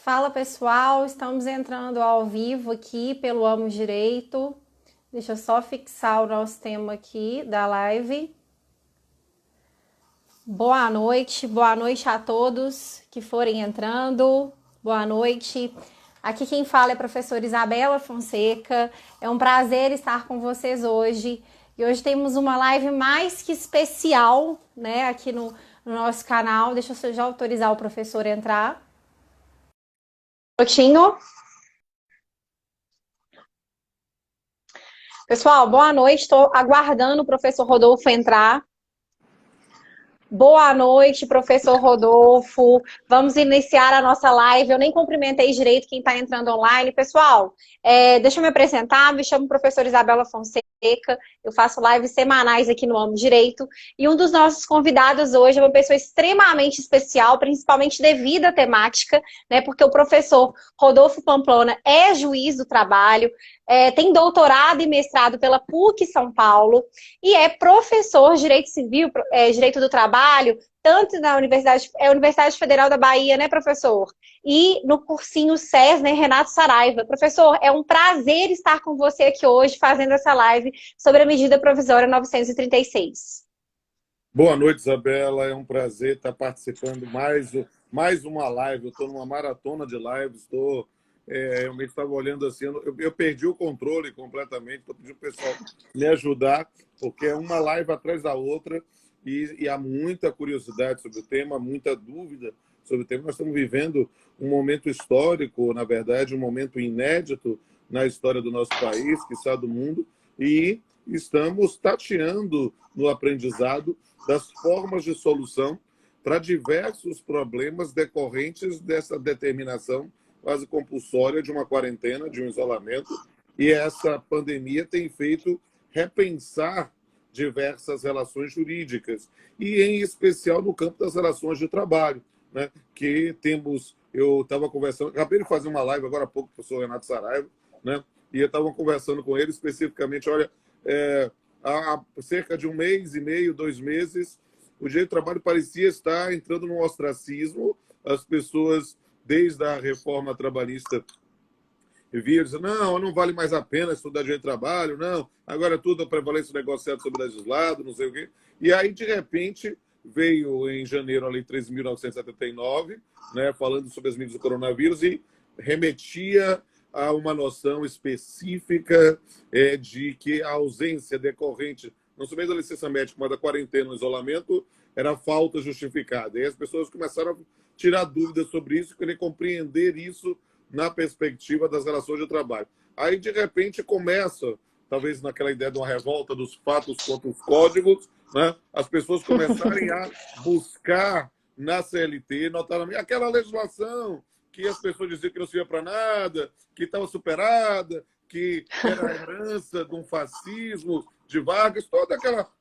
Fala pessoal, estamos entrando ao vivo aqui pelo Amo Direito. Deixa eu só fixar o nosso tema aqui da live. Boa noite a todos que forem entrando. Boa noite. Aqui quem fala é a professora Isabela Fonseca. É um prazer estar com vocês hoje. E hoje temos uma live mais que especial, né, aqui no nosso canal. Deixa eu já autorizar o professor a entrar. Minutinho. Pessoal, boa noite. Estou aguardando o professor Rodolfo entrar. Boa noite, professor Rodolfo. Vamos iniciar a nossa live. Eu nem cumprimentei direito quem está entrando online. Pessoal, deixa eu me apresentar. Me chamo professora Isabela Fonseca. Eu faço lives semanais aqui no Amo Direito. E um dos nossos convidados hoje é uma pessoa extremamente especial, principalmente devido à temática, né? Porque o professor Rodolfo Pamplona é juiz do trabalho, tem doutorado e mestrado pela PUC São Paulo e é professor de Direito Civil, Direito do Trabalho, tanto na Universidade Federal da Bahia, né, professor? E no cursinho SES, né, Renato Saraiva. Professor, é um prazer estar com você aqui hoje, fazendo essa live sobre a medida provisória 936. Boa noite, Isabela. É um prazer estar participando mais uma live. Eu estou numa maratona de lives. Realmente estava olhando assim. Eu perdi o controle completamente. Estou pedindo para o pessoal me ajudar, porque é uma live atrás da outra e há muita curiosidade sobre o tema, muita dúvida sobre o tema. Nós estamos vivendo um momento histórico, na verdade, um momento inédito na história do nosso país, quiçá do mundo, e estamos tateando no aprendizado das formas de solução para diversos problemas decorrentes dessa determinação quase compulsória de uma quarentena, de um isolamento. E essa pandemia tem feito repensar diversas relações jurídicas, e em especial no campo das relações de trabalho, né? Que temos, eu estava conversando, acabei de fazer uma live agora há pouco com o professor Renato Saraiva, né? E eu estava conversando com ele especificamente, olha, há cerca de 1 mês e meio, 2 meses, o direito do trabalho parecia estar entrando num ostracismo. As pessoas, desde a reforma trabalhista, viam dizendo, não vale mais a pena estudar direito do trabalho, não, agora tudo prevalece o negociado sobre legislado, não sei o quê. E aí, de repente, veio em janeiro a Lei 13.979, né, falando sobre as medidas do coronavírus e remetia a uma noção específica de que a ausência decorrente, não somente da licença médica, mas da quarentena, no isolamento, era falta justificada. E as pessoas começaram a tirar dúvidas sobre isso, querer compreender isso na perspectiva das relações de trabalho. Aí, de repente, começa, talvez naquela ideia de uma revolta dos fatos contra os códigos, né? As pessoas começarem a buscar na CLT, notadamente, aquela legislação que as pessoas diziam que não servia para nada, que estava superada, que era a herança de um fascismo de Vargas, todo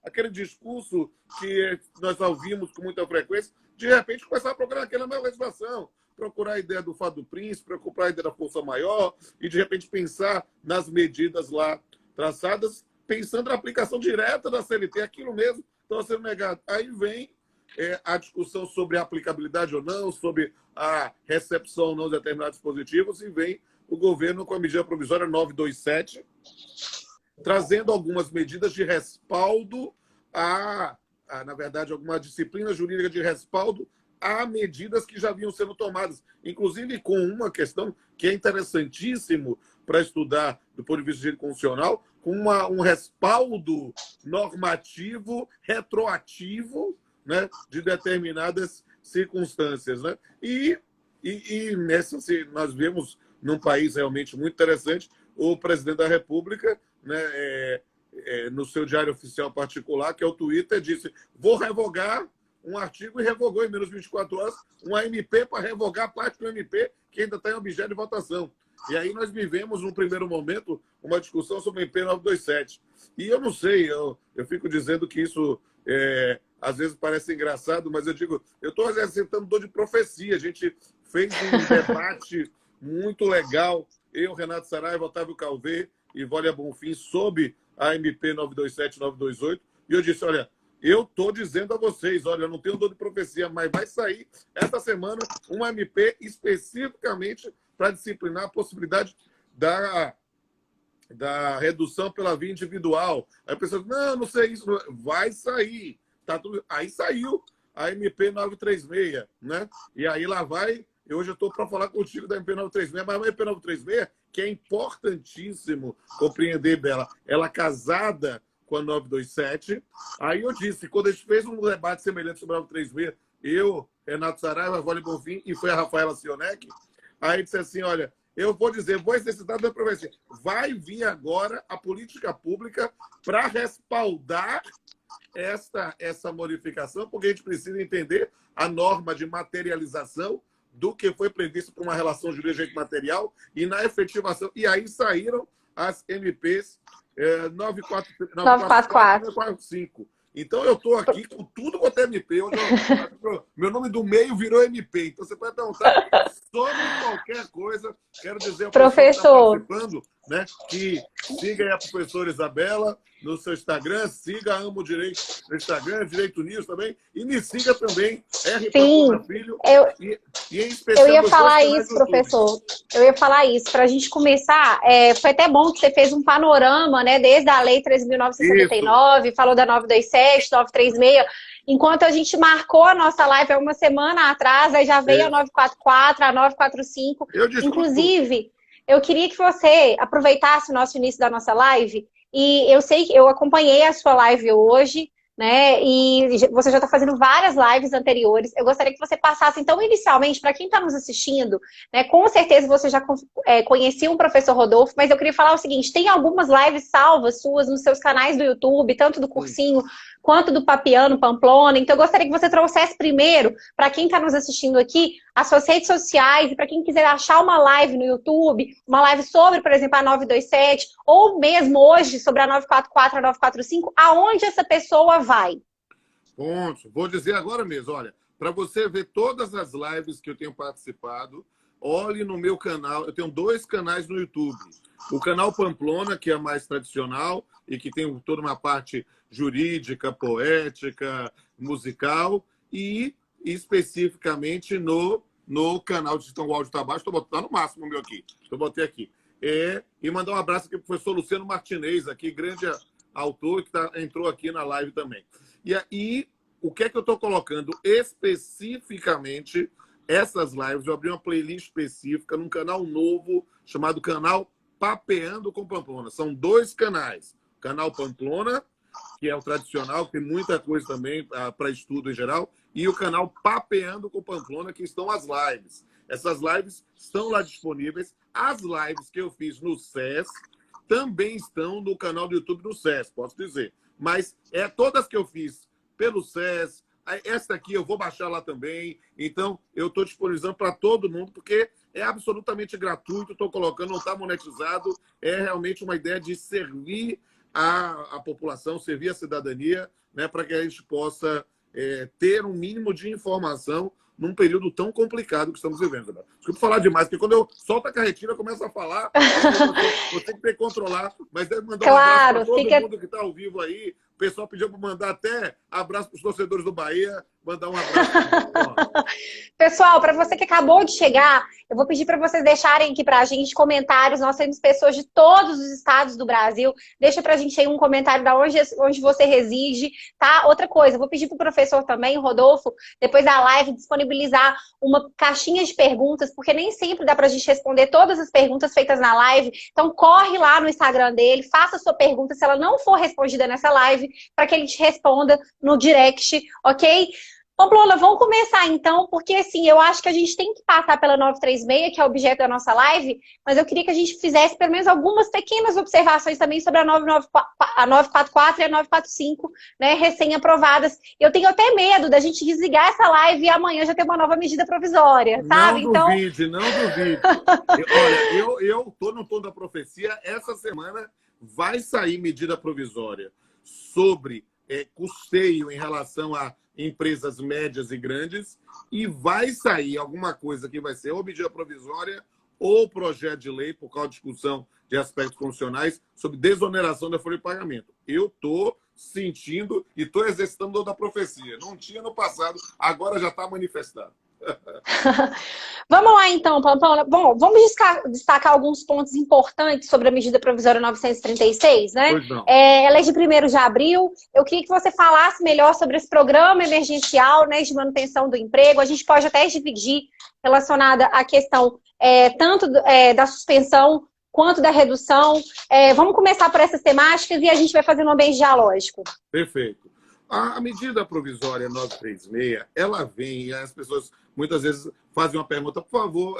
aquele discurso que nós ouvimos com muita frequência, de repente começar a procurar aquela mesma legislação, procurar a ideia do Fado do Príncipe, procurar a ideia da força maior e, de repente, pensar nas medidas lá traçadas, pensando na aplicação direta da CLT, aquilo mesmo estava sendo negado. Aí vem a discussão sobre a aplicabilidade ou não, sobre a recepção ou não de determinados dispositivos, e vem o governo com a medida provisória 927, trazendo algumas medidas de respaldo na verdade, alguma disciplina jurídica de respaldo a medidas que já vinham sendo tomadas, inclusive com uma questão que é interessantíssimo para estudar do ponto de vista de direito constitucional, com um respaldo normativo retroativo, né, de determinadas circunstâncias, né? E nessa, nós vemos num país realmente muito interessante, o presidente da República, né, no seu diário oficial particular, que é o Twitter, disse: vou revogar um artigo, e revogou em menos de 24 horas uma MP para revogar parte do MP que ainda está em objeto de votação. E aí nós vivemos, num primeiro momento, uma discussão sobre o MP 927. E eu não sei, eu fico dizendo que isso às vezes parece engraçado, mas eu digo, eu estou exercitando dor de profecia. A gente fez um debate muito legal, eu, Renato Saraiva, Otávio Calvé e Vólia Bonfim, sobre a MP 927 928, e eu disse, olha, eu estou dizendo a vocês, olha, eu não tenho dor de profecia, mas vai sair essa semana uma MP especificamente para disciplinar a possibilidade da redução pela via individual. Aí a pessoa diz, não sei isso. Vai sair. Tá tudo... Aí saiu a MP 936, né? E aí lá vai... Hoje eu estou para falar contigo da MP 936, mas a MP 936, que é importantíssimo compreender dela, ela casada com a 927. Aí eu disse, quando a gente fez um debate semelhante sobre a 936, eu, Renato Saraiva, Vale Bonfim, e foi a Rafaela Sionec, aí disse assim, olha, eu vou dizer, vou exercitar da profecia. Vai vir agora a política pública para respaldar essa modificação, porque a gente precisa entender a norma de materialização do que foi previsto para uma relação jurídica material e na efetivação. E aí saíram as MPs 944 e 945. Então, eu estou aqui com tudo quanto é MP. Meu nome do meio virou MP. Então, você pode perguntar sobre qualquer coisa. Quero dizer ao professor que está participando, né, que siga aí a professora Isabela no seu Instagram, siga Amo Direito no Instagram, Direito News também, e me siga também, R. Filho, e em especial... Eu ia falar isso, professor. Eu ia falar isso. Para a gente começar, foi até bom que você fez um panorama, né, desde a Lei 13.979, falou da 927, 936, enquanto a gente marcou a nossa live há uma semana atrás, aí já veio a 944, a 945. Inclusive, eu queria que você aproveitasse o nosso início da nossa live. E eu sei que eu acompanhei a sua live hoje, né? E você já está fazendo várias lives anteriores. Eu gostaria que você passasse, então, inicialmente, para quem está nos assistindo, né? Com certeza você já conhecia o professor Rodolfo, mas eu queria falar o seguinte: tem algumas lives salvas suas nos seus canais do YouTube, tanto do Cursinho quanto do Papiano, Pamplona. Então, eu gostaria que você trouxesse primeiro, para quem está nos assistindo aqui, as suas redes sociais, e para quem quiser achar uma live no YouTube, uma live sobre, por exemplo, a 927, ou mesmo hoje sobre a 944, a 945, aonde essa pessoa vai? Ponto. Vou dizer agora mesmo, olha, para você ver todas as lives que eu tenho participado, olhe no meu canal. Eu tenho 2 canais no YouTube. O canal Pamplona, que é mais tradicional e que tem toda uma parte jurídica, poética, musical, e especificamente no canal de Gestão, o áudio está baixo, estou botando no máximo o meu aqui. Eu botei aqui. E mandar um abraço aqui para o professor Luciano Martinez, aqui, grande autor, que entrou aqui na live também. E aí, o que é que eu estou colocando especificamente essas lives? Eu abri uma playlist específica num canal novo chamado Canal Papeando com Pamplona. São 2 canais. O canal Pamplona, que é o tradicional, que tem muita coisa também para estudo em geral, e o canal Papeando com Pamplona, que estão as lives. Essas lives estão lá disponíveis. As lives que eu fiz no SES também estão no canal do YouTube do SES, posso dizer. Mas todas que eu fiz pelo SES, essa aqui eu vou baixar lá também. Então, eu estou disponibilizando para todo mundo, porque é absolutamente gratuito, estou colocando, não está monetizado. É realmente uma ideia de servir a população, servir a cidadania, né, para que a gente possa ter um mínimo de informação num período tão complicado que estamos vivendo. Né? Desculpa falar demais, porque quando eu solto a carretilha, eu começo a falar, vou ter que controlar, mas deve mandar um abraço para todo mundo que está ao vivo aí. O pessoal pediu para mandar até abraço para os torcedores do Bahia, mandar um abraço. Pessoal, para você que acabou de chegar, eu vou pedir para vocês deixarem aqui para a gente comentários. Nós temos pessoas de todos os estados do Brasil. Deixa para a gente aí um comentário da onde você reside, tá? Outra coisa, eu vou pedir para o professor também, o Rodolfo, depois da live, disponibilizar uma caixinha de perguntas, porque nem sempre dá para a gente responder todas as perguntas feitas na live. Então, corre lá no Instagram dele, faça a sua pergunta, se ela não for respondida nessa live, para que ele te responda no direct, ok? Pamplona, vamos começar então, porque assim, eu acho que a gente tem que passar pela 936, que é o objeto da nossa live, mas eu queria que a gente fizesse pelo menos algumas pequenas observações também sobre a 944 e a 945, né, recém-aprovadas. Eu tenho até medo da gente desligar essa live e amanhã já ter uma nova medida provisória, sabe? Não duvide, não duvide. Olha, eu estou no tom da profecia, essa semana vai sair medida provisória sobre custeio em relação a empresas médias e grandes, e vai sair alguma coisa que vai ser ou medida provisória ou projeto de lei, por causa da discussão de aspectos constitucionais, sobre desoneração da folha de pagamento. Eu estou sentindo e estou exercitando toda a profecia. Não tinha no passado, agora já está manifestando. Vamos lá, então, Pampão. Bom, vamos destacar alguns pontos importantes sobre a medida provisória 936, né? Pois não. Ela é de 1º de abril. Eu queria que você falasse melhor sobre esse programa emergencial, né, de manutenção do emprego. A gente pode até dividir relacionada à questão tanto da suspensão quanto da redução. Vamos começar por essas temáticas e a gente vai fazer um ambiente dialógico. Perfeito. A medida provisória 936, ela vem, e as pessoas muitas vezes fazem uma pergunta, por favor,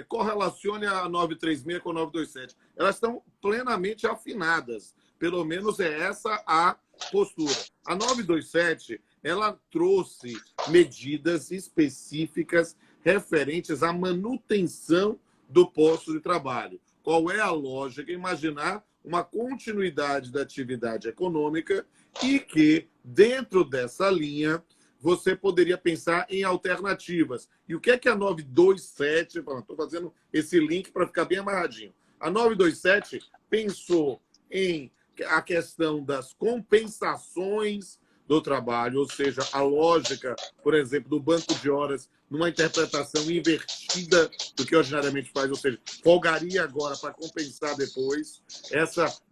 correlacione a 936 com a 927. Elas estão plenamente afinadas, pelo menos é essa a postura. A 927, ela trouxe medidas específicas referentes à manutenção do posto de trabalho. Qual é a lógica? Imaginar uma continuidade da atividade econômica e que, dentro dessa linha, você poderia pensar em alternativas. E o que é que a 927... Estou fazendo esse link para ficar bem amarradinho. A 927 pensou em a questão das compensações do trabalho, ou seja, a lógica, por exemplo, do banco de horas, numa interpretação invertida do que ordinariamente faz, ou seja, folgaria agora para compensar depois,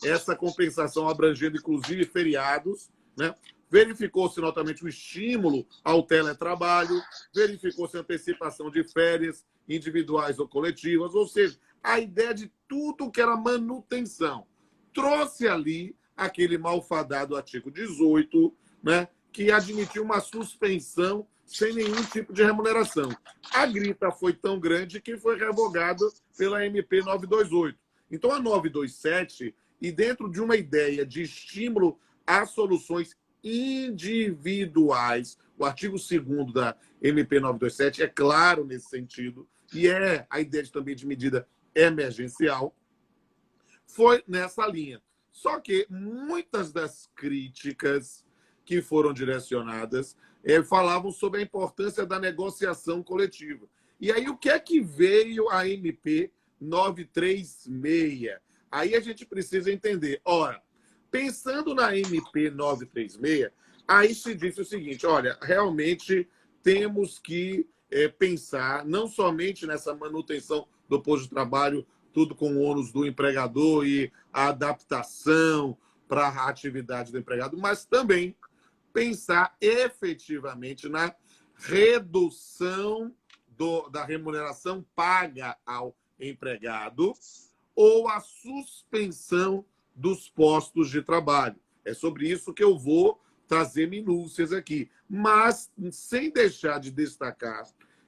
essa compensação abrangendo inclusive feriados, né? Verificou-se notamente o estímulo ao teletrabalho, verificou-se a antecipação de férias individuais ou coletivas, ou seja, a ideia de tudo que era manutenção. Trouxe ali aquele malfadado artigo 18, né, que admitiu uma suspensão sem nenhum tipo de remuneração. A grita foi tão grande que foi revogada pela MP 928. Então, a 927, e dentro de uma ideia de estímulo a soluções individuais, o artigo 2º da MP 927 é claro nesse sentido, e é a ideia também de medida emergencial, foi nessa linha. Só que muitas das críticas que foram direcionadas falavam sobre a importância da negociação coletiva. E aí, o que é que veio a MP 936? Aí a gente precisa entender. Ora, pensando na MP 936, aí se disse o seguinte, olha, realmente temos que pensar não somente nessa manutenção do posto de trabalho, tudo com o ônus do empregador e a adaptação para a atividade do empregado, mas também pensar efetivamente na redução da remuneração paga ao empregado ou a suspensão dos postos de trabalho. É sobre isso que eu vou trazer minúcias aqui, mas sem deixar de destacar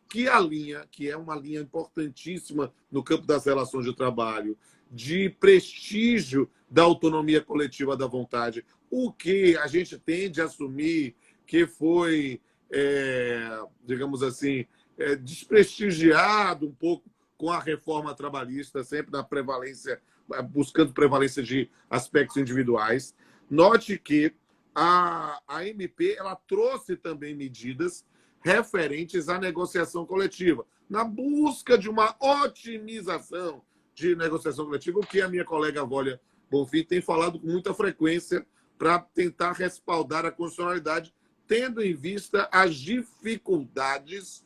que a linha, que é uma linha importantíssima no campo das relações de trabalho, de prestígio da autonomia coletiva da vontade, o que a gente tende a assumir que foi, digamos assim, desprestigiado um pouco com a reforma trabalhista, sempre na prevalência, buscando prevalência de aspectos individuais. Note que a MP ela trouxe também medidas referentes à negociação coletiva, na busca de uma otimização de negociação coletiva, o que a minha colega Wólia Bonfim tem falado com muita frequência para tentar respaldar a constitucionalidade, tendo em vista as dificuldades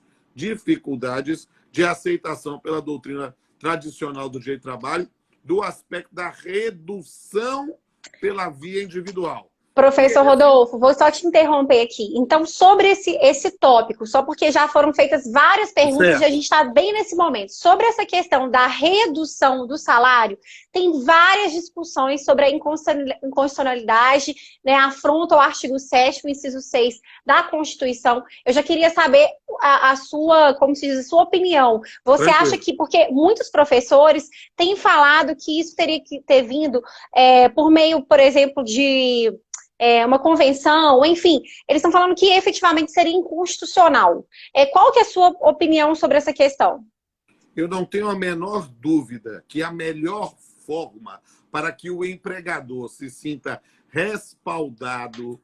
de aceitação pela doutrina tradicional do direito do trabalho, do aspecto da redução pela via individual. Professor Rodolfo, vou só te interromper aqui. Então, sobre esse tópico, só porque já foram feitas várias perguntas e a gente está bem nesse momento. Sobre essa questão da redução do salário, tem várias discussões sobre a inconstitucionalidade, né, afronta ao artigo 7º, inciso 6 da Constituição. Eu já queria saber a sua, como se diz, a sua opinião. Você acha que, porque muitos professores têm falado que isso teria que ter vindo por meio, por exemplo, de uma convenção, enfim, eles estão falando que efetivamente seria inconstitucional. Qual que é a sua opinião sobre essa questão? Eu não tenho a menor dúvida que a melhor forma para que o empregador se sinta respaldado,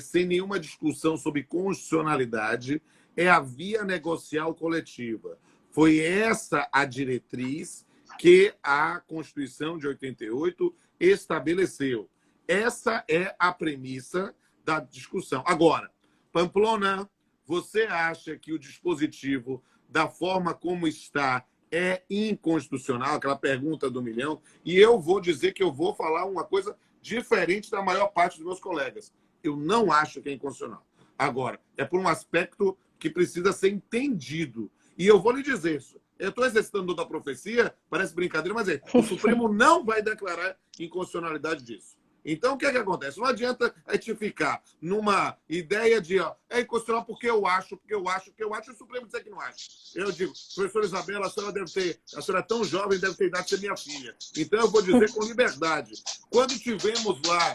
sem nenhuma discussão sobre constitucionalidade, é a via negocial coletiva. Foi essa a diretriz que a Constituição de 88 estabeleceu. Essa é a premissa da discussão. Agora, Pamplona, você acha que o dispositivo, da forma como está, é inconstitucional? Aquela pergunta do milhão. E eu vou dizer que eu vou falar uma coisa diferente da maior parte dos meus colegas. Eu não acho que é inconstitucional. Agora, é por um aspecto que precisa ser entendido. E eu vou lhe dizer isso. Eu estou exercitando da profecia, parece brincadeira, mas o Supremo não vai declarar inconstitucionalidade disso. Então, o que é que acontece? Não adianta a gente ficar numa ideia de é inconstitucional porque eu acho, e o Supremo dizer que não acha. Eu digo, professora Isabela, a senhora é tão jovem, deve ter idade de ser minha filha. Então, eu vou dizer com liberdade. Quando tivemos lá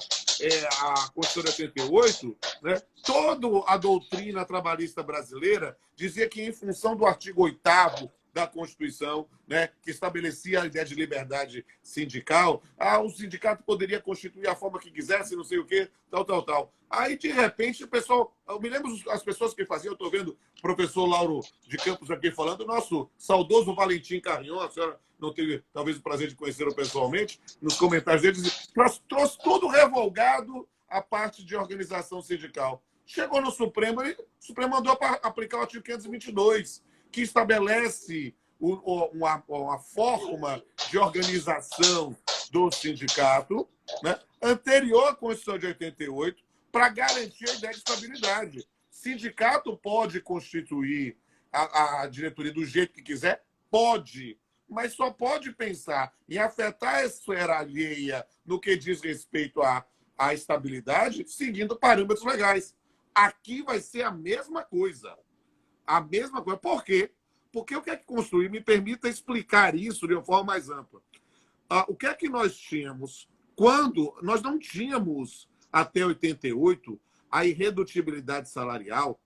a Constituição de 88, né, toda a doutrina trabalhista brasileira dizia que, em função do artigo 8º da Constituição, né, que estabelecia a ideia de liberdade sindical, o sindicato poderia constituir a forma que quisesse, não sei o quê, tal. Aí, de repente, o pessoal... Eu me lembro as pessoas que faziam, eu estou vendo o professor Lauro de Campos aqui falando, o nosso saudoso Valentim Carrion, a senhora não teve, talvez, o prazer de conhecê-lo pessoalmente, nos comentários dele, trouxe tudo revolgado a parte de organização sindical. Chegou no Supremo, o Supremo mandou aplicar o artigo 522, que estabelece uma forma de organização do sindicato, né, anterior à Constituição de 88, para garantir a ideia de estabilidade. Sindicato pode constituir a diretoria do jeito que quiser? Pode, mas só pode pensar em afetar a esfera alheia no que diz respeito à estabilidade, seguindo parâmetros legais. Aqui vai ser a mesma coisa. A mesma coisa. Por quê? Porque o que é que construir? Me permita explicar isso de uma forma mais ampla. O que é que nós tínhamos quando nós não tínhamos, até 88, a irredutibilidade salarial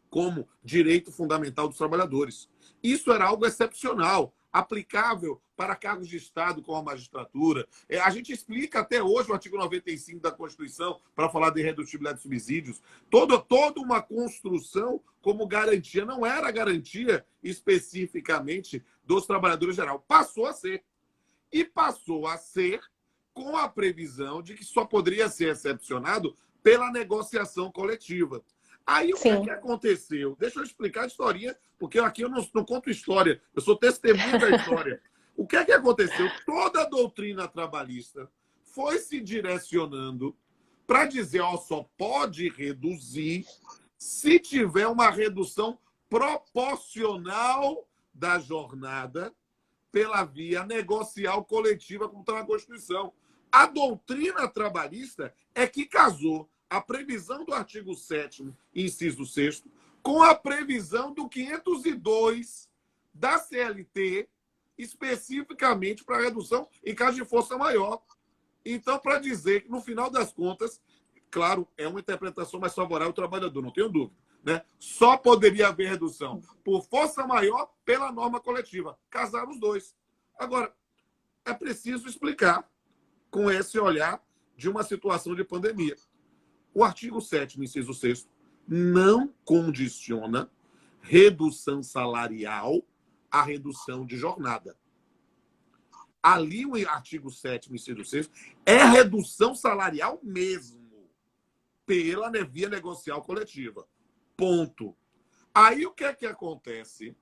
como direito fundamental dos trabalhadores. Isso era algo excepcional, aplicável para cargos de Estado, como a magistratura. A gente explica até hoje o artigo 95 da Constituição para falar de irredutibilidade de subsídios. Toda uma construção como garantia. Não era garantia especificamente dos trabalhadores em geral. Passou a ser. E passou a ser com a previsão de que só poderia ser excepcionado pela negociação coletiva. Aí o que é que aconteceu? Deixa eu explicar a historinha, porque aqui eu não conto história, eu sou testemunha da história. O que é que aconteceu? Toda a doutrina trabalhista foi se direcionando para dizer, só pode reduzir se tiver uma redução proporcional da jornada pela via negocial coletiva, como está na Constituição. A doutrina trabalhista é que casou a previsão do artigo 7º, inciso 6º, com a previsão do 502 da CLT, especificamente para redução em caso de força maior. Então, para dizer que, no final das contas, claro, é uma interpretação mais favorável ao trabalhador, não tenho dúvida, né? Só poderia haver redução por força maior pela norma coletiva. Casaram os dois. Agora, é preciso explicar com esse olhar de uma situação de pandemia. O artigo 7º, inciso 6º, não condiciona redução salarial à redução de jornada. Ali, o artigo 7º, inciso 6º, é redução salarial mesmo, pela via negocial coletiva. Ponto. Aí, o que é que acontece?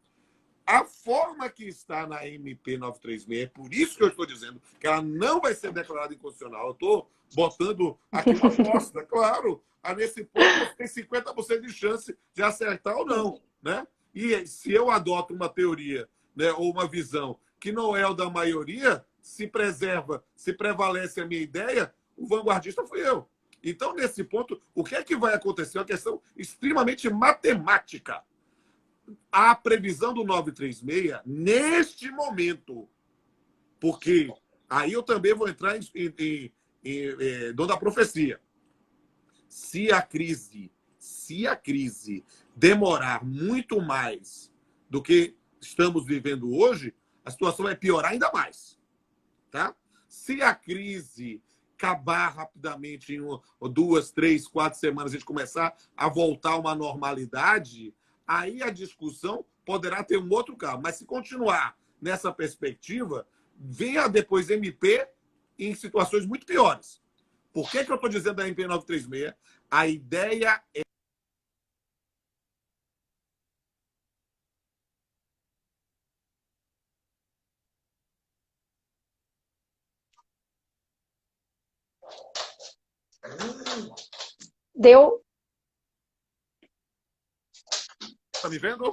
A forma que está na MP 936, é por isso que eu estou dizendo que ela não vai ser declarada inconstitucional. Eu estou botando aqui uma aposta, claro. Nesse ponto, você tem 50% de chance de acertar ou não, né? E se eu adoto uma teoria, né, ou uma visão que não é o da maioria, se prevalece a minha ideia, o vanguardista fui eu. Então, nesse ponto, o que é que vai acontecer? É uma questão extremamente matemática. A previsão do 936, neste momento, porque aí eu também vou entrar em dom da profecia. Se a crise demorar muito mais do que estamos vivendo hoje, a situação vai piorar ainda mais. Tá? Se a crise acabar rapidamente, em 2, 3, 4 semanas, a gente começar a voltar a uma normalidade, aí a discussão poderá ter um outro carro. Mas se continuar nessa perspectiva, venha depois MP em situações muito piores. Por que eu estou dizendo da MP 936? A ideia é... Deu? Tá me vendo?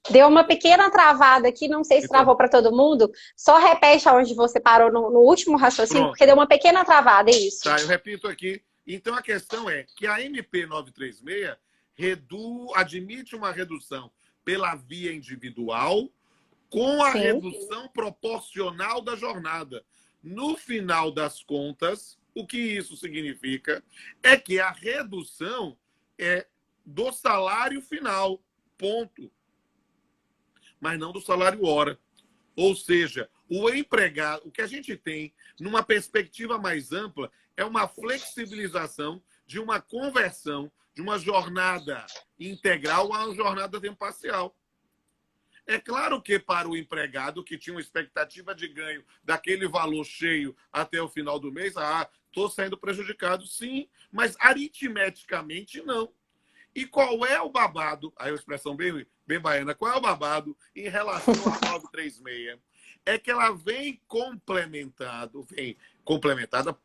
Deu uma pequena travada aqui, não sei se Então, travou para todo mundo. Só repete aonde você parou no último raciocínio, pronto. porque deu uma pequena travada, é isso. Tá, eu repito aqui. Então, a questão é que a MP 936 admite uma redução pela via individual com a Sim. redução proporcional da jornada. No final das contas, o que isso significa é que a redução é do salário final, ponto. Mas não do salário hora. Ou seja, o empregado, o que a gente tem, numa perspectiva mais ampla, é uma flexibilização de uma conversão de uma jornada integral a uma jornada tempo parcial. É claro que para o empregado que tinha uma expectativa de ganho daquele valor cheio até o final do mês, estou saindo prejudicado, sim, mas aritmeticamente não. E qual é o babado? Aí a expressão bem baiana, qual é o babado em relação à 936? É que ela vem complementada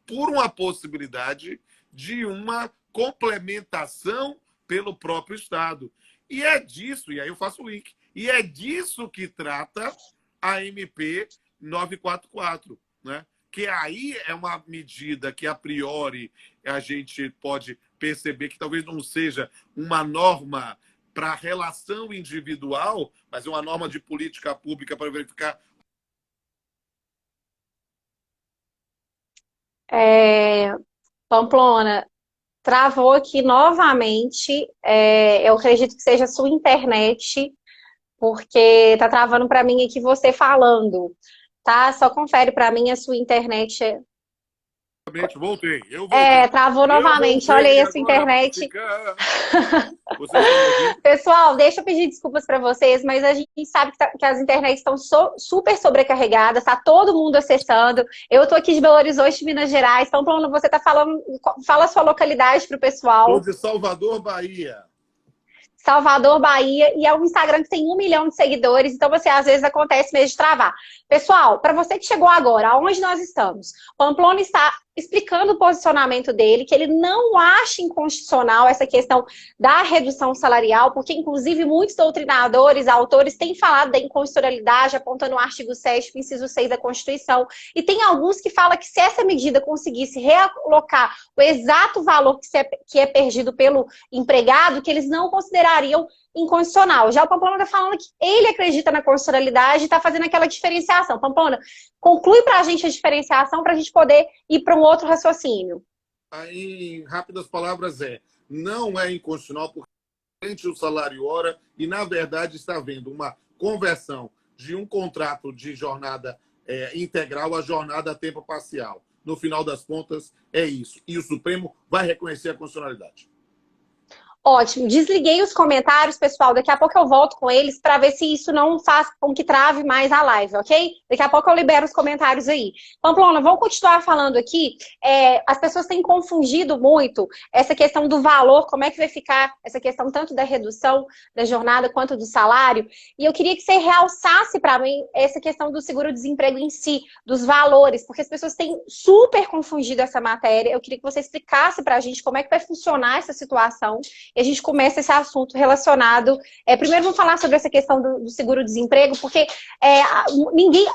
por uma possibilidade de uma complementação pelo próprio Estado. E é disso, e aí eu faço o link, e é disso que trata a MP 944, né? Que aí é uma medida que, a priori, a gente pode perceber que talvez não seja uma norma para relação individual, mas é uma norma de política pública para verificar. Pamplona, travou aqui novamente. Eu acredito que seja a sua internet, porque tá travando para mim aqui você falando, tá? Só confere para mim a sua internet. Voltei, eu voltei. Travou Eu novamente. Olha aí voltei a sua agora para internet. ficar. Vocês estão me ouvindo? Pessoal, deixa eu pedir desculpas para vocês, mas a gente sabe que as internets estão super sobrecarregadas, tá todo mundo acessando. Eu tô aqui de Belo Horizonte, Minas Gerais. Então, Bruno, você tá falando, fala a sua localidade pro pessoal. Estou de Salvador, Bahia. Salvador, Bahia, e é um Instagram que tem 1 milhão de seguidores, então você às vezes acontece mesmo de travar. Pessoal, para você que chegou agora, aonde nós estamos? Pamplona está explicando o posicionamento dele, que ele não acha inconstitucional essa questão da redução salarial, porque inclusive muitos doutrinadores, autores têm falado da inconstitucionalidade, apontando o artigo 7º, inciso 6 da Constituição, e tem alguns que falam que se essa medida conseguisse realocar o exato valor que é perdido pelo empregado, que eles não considerariam inconstitucional. Já o Pamplona está falando que ele acredita na constitucionalidade e está fazendo aquela diferenciação. Pamplona, conclui para a gente a diferenciação para a gente poder ir para um outro raciocínio. Aí, em rápidas palavras, não é inconstitucional porque o salário hora e, na verdade, está havendo uma conversão de um contrato de jornada integral a jornada a tempo parcial. No final das contas, é isso. E o Supremo vai reconhecer a constitucionalidade. Ótimo. Desliguei os comentários, pessoal. Daqui a pouco eu volto com eles para ver se isso não faz com que trave mais a live, ok? Daqui a pouco eu libero os comentários aí. Pamplona, vamos continuar falando aqui. As pessoas têm confundido muito essa questão do valor, como é que vai ficar essa questão tanto da redução da jornada quanto do salário. E eu queria que você realçasse para mim essa questão do seguro-desemprego em si, dos valores, porque as pessoas têm super confundido essa matéria. Eu queria que você explicasse para a gente como é que vai funcionar essa situação. E a gente começa esse assunto relacionado. Primeiro vamos falar sobre essa questão do seguro-desemprego, porque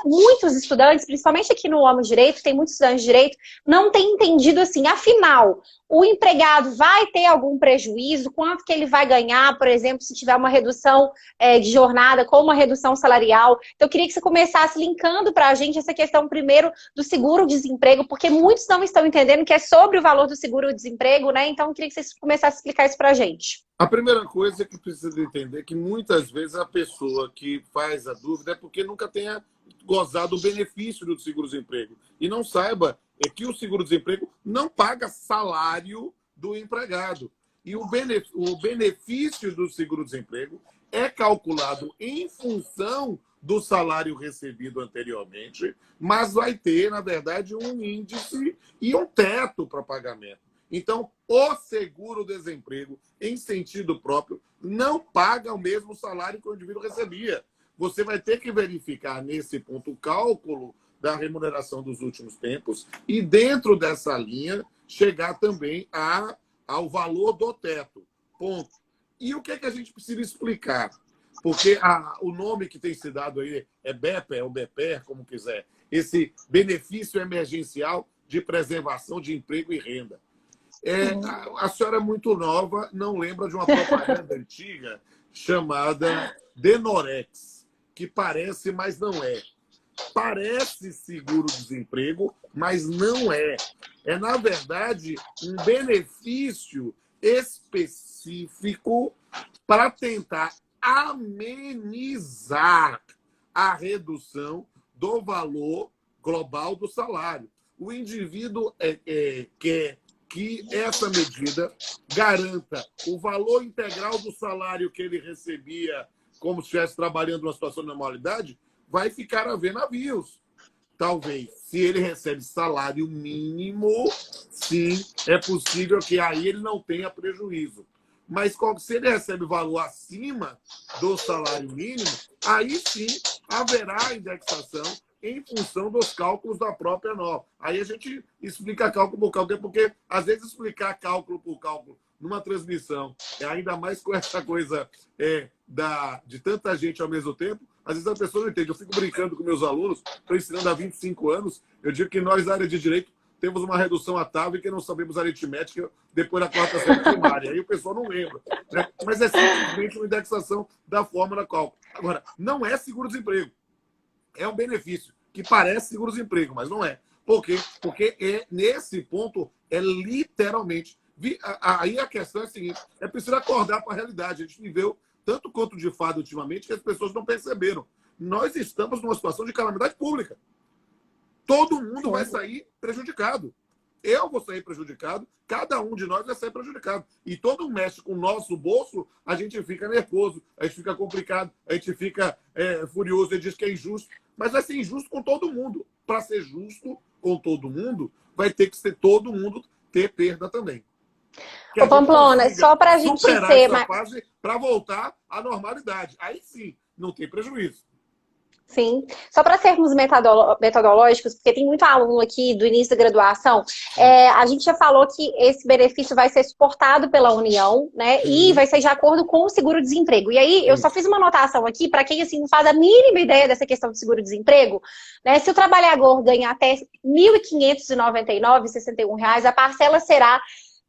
muitos estudantes, principalmente aqui no Amo Direito, tem muitos estudantes de direito, não têm entendido assim, afinal, o empregado vai ter algum prejuízo? Quanto que ele vai ganhar, por exemplo, se tiver uma redução de jornada, com uma redução salarial? Então, eu queria que você começasse linkando para a gente essa questão, primeiro, do seguro-desemprego, porque muitos não estão entendendo que é sobre o valor do seguro-desemprego, né? Então, eu queria que você começasse a explicar isso para a gente. A primeira coisa que precisa entender é que, muitas vezes, a pessoa que faz a dúvida é porque nunca tenha gozado o benefício do seguro-desemprego. E não saiba que o seguro-desemprego não paga salário do empregado. E o benefício do seguro-desemprego é calculado em função do salário recebido anteriormente, mas vai ter, na verdade, um índice e um teto para pagamento. Então, o seguro-desemprego, em sentido próprio, não paga o mesmo salário que o indivíduo recebia. Você vai ter que verificar, nesse ponto, o cálculo da remuneração dos últimos tempos e, dentro dessa linha, chegar também ao valor do teto. Ponto. E o que é que a gente precisa explicar? Porque o nome que tem se dado aí é BEPER, ou BEPER, como quiser, esse benefício emergencial de preservação de emprego e renda. A senhora é muito nova, não lembra de uma propaganda antiga chamada Denorex, que parece, mas não é. Parece seguro-desemprego, mas não é. É, na verdade, um benefício específico para tentar amenizar a redução do valor global do salário. O indivíduo quer que essa medida garanta o valor integral do salário que ele recebia como se estivesse trabalhando numa situação de normalidade, vai ficar a ver navios. Talvez, se ele recebe salário mínimo, sim, é possível que aí ele não tenha prejuízo. Mas se ele recebe valor acima do salário mínimo, aí sim haverá indexação em função dos cálculos da própria norma. Aí a gente explica cálculo por cálculo, porque às vezes explicar cálculo por cálculo numa transmissão, ainda mais com essa coisa de tanta gente ao mesmo tempo, às vezes a pessoa não entende. Eu fico brincando com meus alunos, estou ensinando há 25 anos, eu digo que nós, da área de direito, temos uma redução atávica e não sabemos aritmética depois da quarta série primária. Aí o pessoal não lembra. Né? Mas é simplesmente uma indexação da fórmula cálculo. Agora, não é seguro-desemprego. É um benefício que parece seguro-desemprego, mas não é. Por quê? Porque nesse ponto é literalmente... Aí a questão é a seguinte, é preciso acordar para a realidade. A gente viveu tanto conto de fada ultimamente que as pessoas não perceberam. Nós estamos numa situação de calamidade pública. Todo mundo vai sair prejudicado. Eu vou sair prejudicado, cada um de nós vai sair prejudicado. E todo mexe com o nosso bolso, a gente fica nervoso, a gente fica complicado, a gente fica furioso, ele diz que é injusto. Mas vai ser injusto com todo mundo. Para ser justo com todo mundo, vai ter que ser todo mundo ter perda também. Ô, Pamplona, só para a gente ser... essa fase para voltar à normalidade. Aí sim, não tem prejuízo. Sim, só para sermos metodológicos, porque tem muito aluno aqui do início da graduação, a gente já falou que esse benefício vai ser suportado pela União, né? E vai ser de acordo com o seguro-desemprego. E aí, eu só fiz uma anotação aqui para quem assim, não faz a mínima ideia dessa questão do seguro-desemprego, né? Se o trabalhador ganha até R$ 1.599,61, a parcela será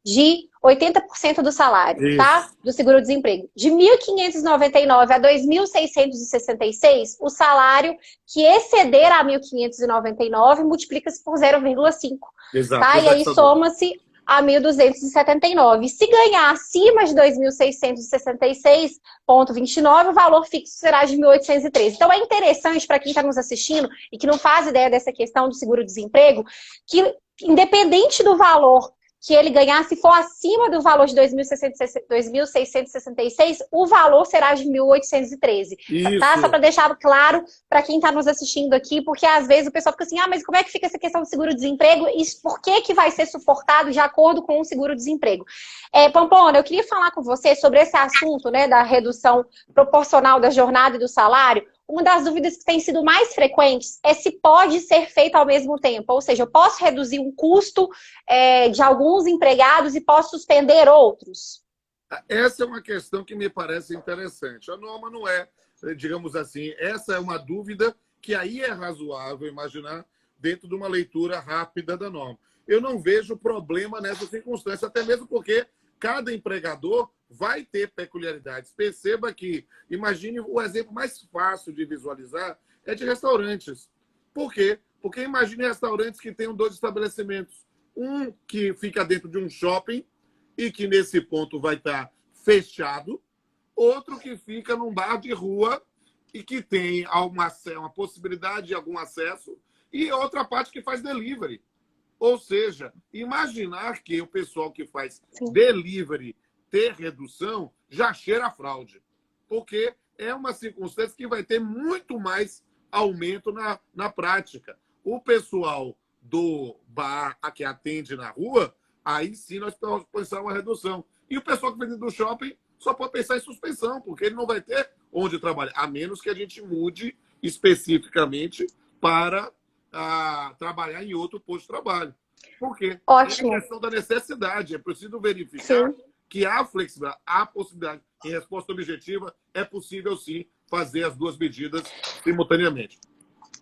de 80% do salário, tá? Do seguro-desemprego. De 1.599 a 2.666, o salário que exceder a 1.599 multiplica-se por 0,5. Exato. Tá? E aí soma-se a 1.279. Se ganhar acima de 2.666,29, o valor fixo será de 1.813. Então é interessante para quem está nos assistindo e que não faz ideia dessa questão do seguro-desemprego, que independente do valor que ele ganhar, se for acima do valor de 2.666, o valor será de 1.813. Tá? Só para deixar claro para quem está nos assistindo aqui, porque às vezes o pessoal fica assim, mas como é que fica essa questão do seguro-desemprego e por que vai ser suportado de acordo com o seguro-desemprego? Pamplona, eu queria falar com você sobre esse assunto, né, da redução proporcional da jornada e do salário. Uma das dúvidas que tem sido mais frequentes é se pode ser feito ao mesmo tempo. Ou seja, eu posso reduzir um custo de alguns empregados e posso suspender outros? Essa é uma questão que me parece interessante. A norma não é, digamos assim, essa é uma dúvida que aí é razoável imaginar dentro de uma leitura rápida da norma. Eu não vejo problema nessa circunstância, até mesmo porque cada empregador vai ter peculiaridades. Perceba que, imagine o exemplo mais fácil de visualizar é de restaurantes. Por quê? Porque imagine restaurantes que tenham 2 estabelecimentos. Um que fica dentro de um shopping e que nesse ponto vai estar fechado. Outro que fica num bar de rua e que tem uma possibilidade de algum acesso. E outra parte que faz delivery. Ou seja, imaginar que o pessoal que faz delivery ter redução já cheira a fraude. Porque é uma circunstância que vai ter muito mais aumento na prática. O pessoal do bar a que atende na rua, aí sim nós podemos pensar uma redução. E o pessoal que vende do shopping só pode pensar em suspensão, porque ele não vai ter onde trabalhar, a menos que a gente mude especificamente para trabalhar em outro posto de trabalho. Por quê? Ótimo. É questão da necessidade. É preciso verificar Sim. que há flexibilidade, há possibilidade. Em resposta objetiva, é possível, sim, fazer as duas medidas simultaneamente.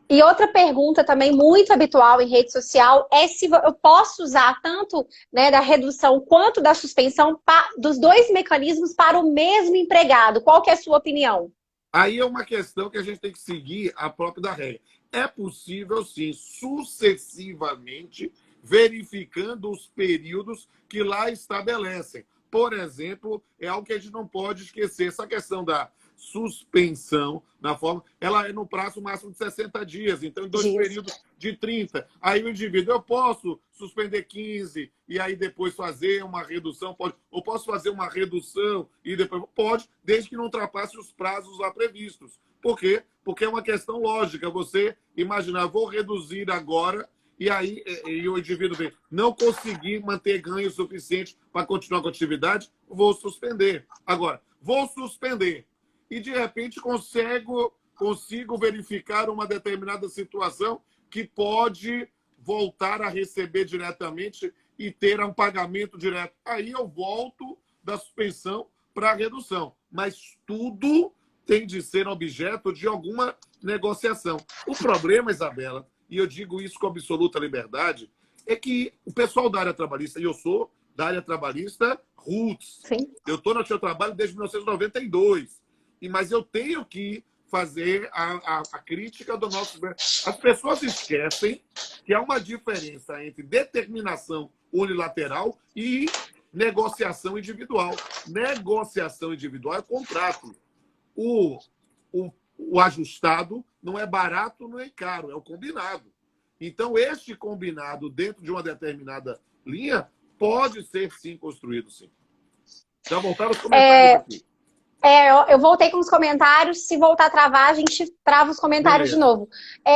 E outra pergunta também muito habitual em rede social é se eu posso usar tanto, né, da redução quanto da suspensão dos dois mecanismos para o mesmo empregado. Qual que é a sua opinião? Aí é uma questão que a gente tem que seguir a própria da regra. É possível, sim, sucessivamente, verificando os períodos que lá estabelecem. Por exemplo, é algo que a gente não pode esquecer. Essa questão da suspensão, na forma, ela é no prazo máximo de 60 dias. Então, em dois períodos de 30. Aí o indivíduo, eu posso suspender 15 e aí depois fazer uma redução, pode, ou posso fazer uma redução e depois pode, desde que não ultrapasse os prazos lá previstos. Por quê? Porque é uma questão lógica. Você imaginar, vou reduzir agora e aí e o indivíduo vê, não conseguir manter ganho suficiente para continuar com a atividade, vou suspender. Agora, vou suspender e de repente consigo verificar uma determinada situação que pode voltar a receber diretamente e ter um pagamento direto. Aí eu volto da suspensão para a redução. Mas tudo tem de ser objeto de alguma negociação. O problema, Isabela, e eu digo isso com absoluta liberdade, é que o pessoal da área trabalhista, e eu sou da área trabalhista roots, Sim. eu estou no seu trabalho desde 1992, mas eu tenho que fazer a crítica do nosso... As pessoas esquecem que há uma diferença entre determinação unilateral e negociação individual. Negociação individual é contrato. O ajustado não é barato, não é caro, é o combinado. Então, este combinado dentro de uma determinada linha pode ser, sim, construído, sim. Já voltaram os comentários aqui. Eu voltei com os comentários. Se voltar a travar, a gente trava os comentários de novo.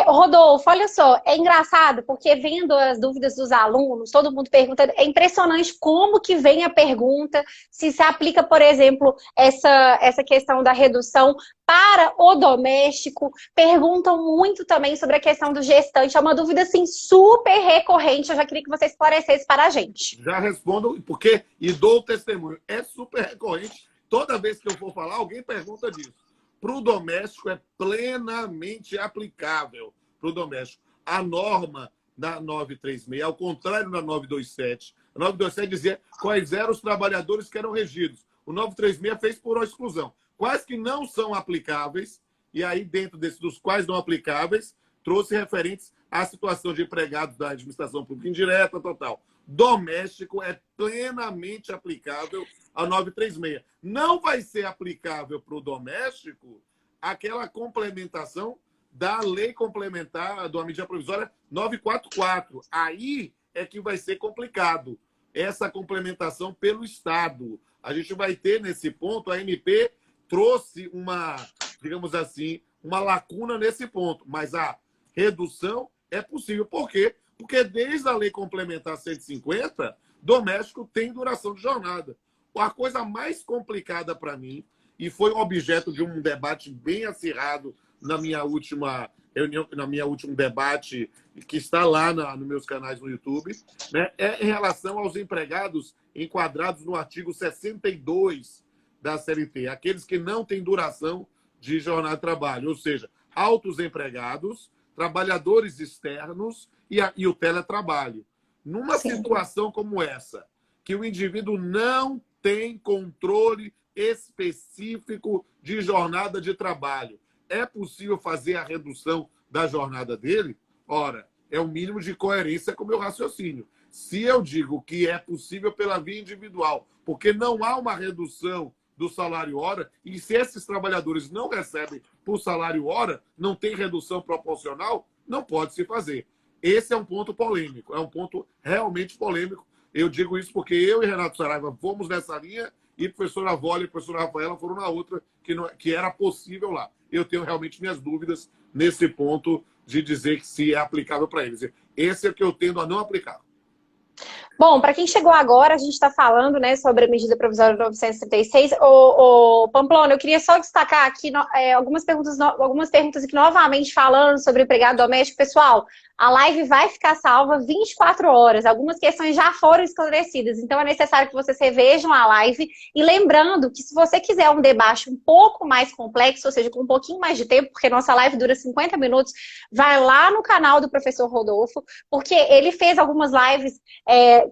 Rodolfo, olha só, é engraçado, porque vendo as dúvidas dos alunos, todo mundo pergunta, é impressionante como que vem a pergunta, se aplica, por exemplo, essa questão da redução para o doméstico. Perguntam muito também sobre a questão do gestante. É uma dúvida, assim, super recorrente. Eu já queria que você esclarecesse para a gente. Já respondo, porque, e dou o testemunho, é super recorrente. Toda vez que eu for falar, alguém pergunta disso. Para o doméstico é plenamente aplicável. Para o doméstico. A norma da 936, ao contrário da 927. A 927 dizia quais eram os trabalhadores que eram regidos. O 936 fez por exclusão. Quais que não são aplicáveis, e aí dentro dos quais não aplicáveis, trouxe referentes à situação de empregados da administração pública indireta, total. Doméstico é plenamente aplicável ao 936. Não vai ser aplicável para o doméstico aquela complementação da lei complementar da medida provisória 944. Aí é que vai ser complicado essa complementação pelo Estado. A gente vai ter, nesse ponto, a MP trouxe uma, digamos assim, uma lacuna nesse ponto. Mas a redução é possível. Por quê? Porque desde a lei complementar 150, doméstico tem duração de jornada. A coisa mais complicada para mim, e foi objeto de um debate bem acirrado na minha última reunião, na minha último debate, que está lá nos meus canais no YouTube, né, é em relação aos empregados enquadrados no artigo 62 da CLT, aqueles que não têm duração de jornada de trabalho, ou seja, altos empregados, trabalhadores externos e o teletrabalho. Numa situação como essa, que o indivíduo não tem controle específico de jornada de trabalho, é possível fazer a redução da jornada dele? Ora, é o mínimo de coerência com o meu raciocínio. Se eu digo que é possível pela via individual, porque não há uma redução do salário hora, e se esses trabalhadores não recebem por salário hora, não tem redução proporcional, não pode se fazer. Esse é um ponto polêmico, é um ponto realmente polêmico. Eu digo isso porque eu e Renato Saraiva fomos nessa linha e a professora Vole e a professora Rafaela foram na outra, que era possível lá. Eu tenho realmente minhas dúvidas nesse ponto de dizer que se é aplicável para eles. Esse é o que eu tendo a não aplicar. Bom, para quem chegou agora, a gente está falando, né, sobre a medida provisória 936. O Pamplona, eu queria só destacar aqui algumas perguntas aqui novamente falando sobre o empregado doméstico. Pessoal, a live vai ficar salva 24 horas. Algumas questões já foram esclarecidas, então é necessário que vocês revejam a live. E lembrando que se você quiser um debate um pouco mais complexo, ou seja, com um pouquinho mais de tempo, porque nossa live dura 50 minutos, vai lá no canal do professor Rodolfo, porque ele fez algumas lives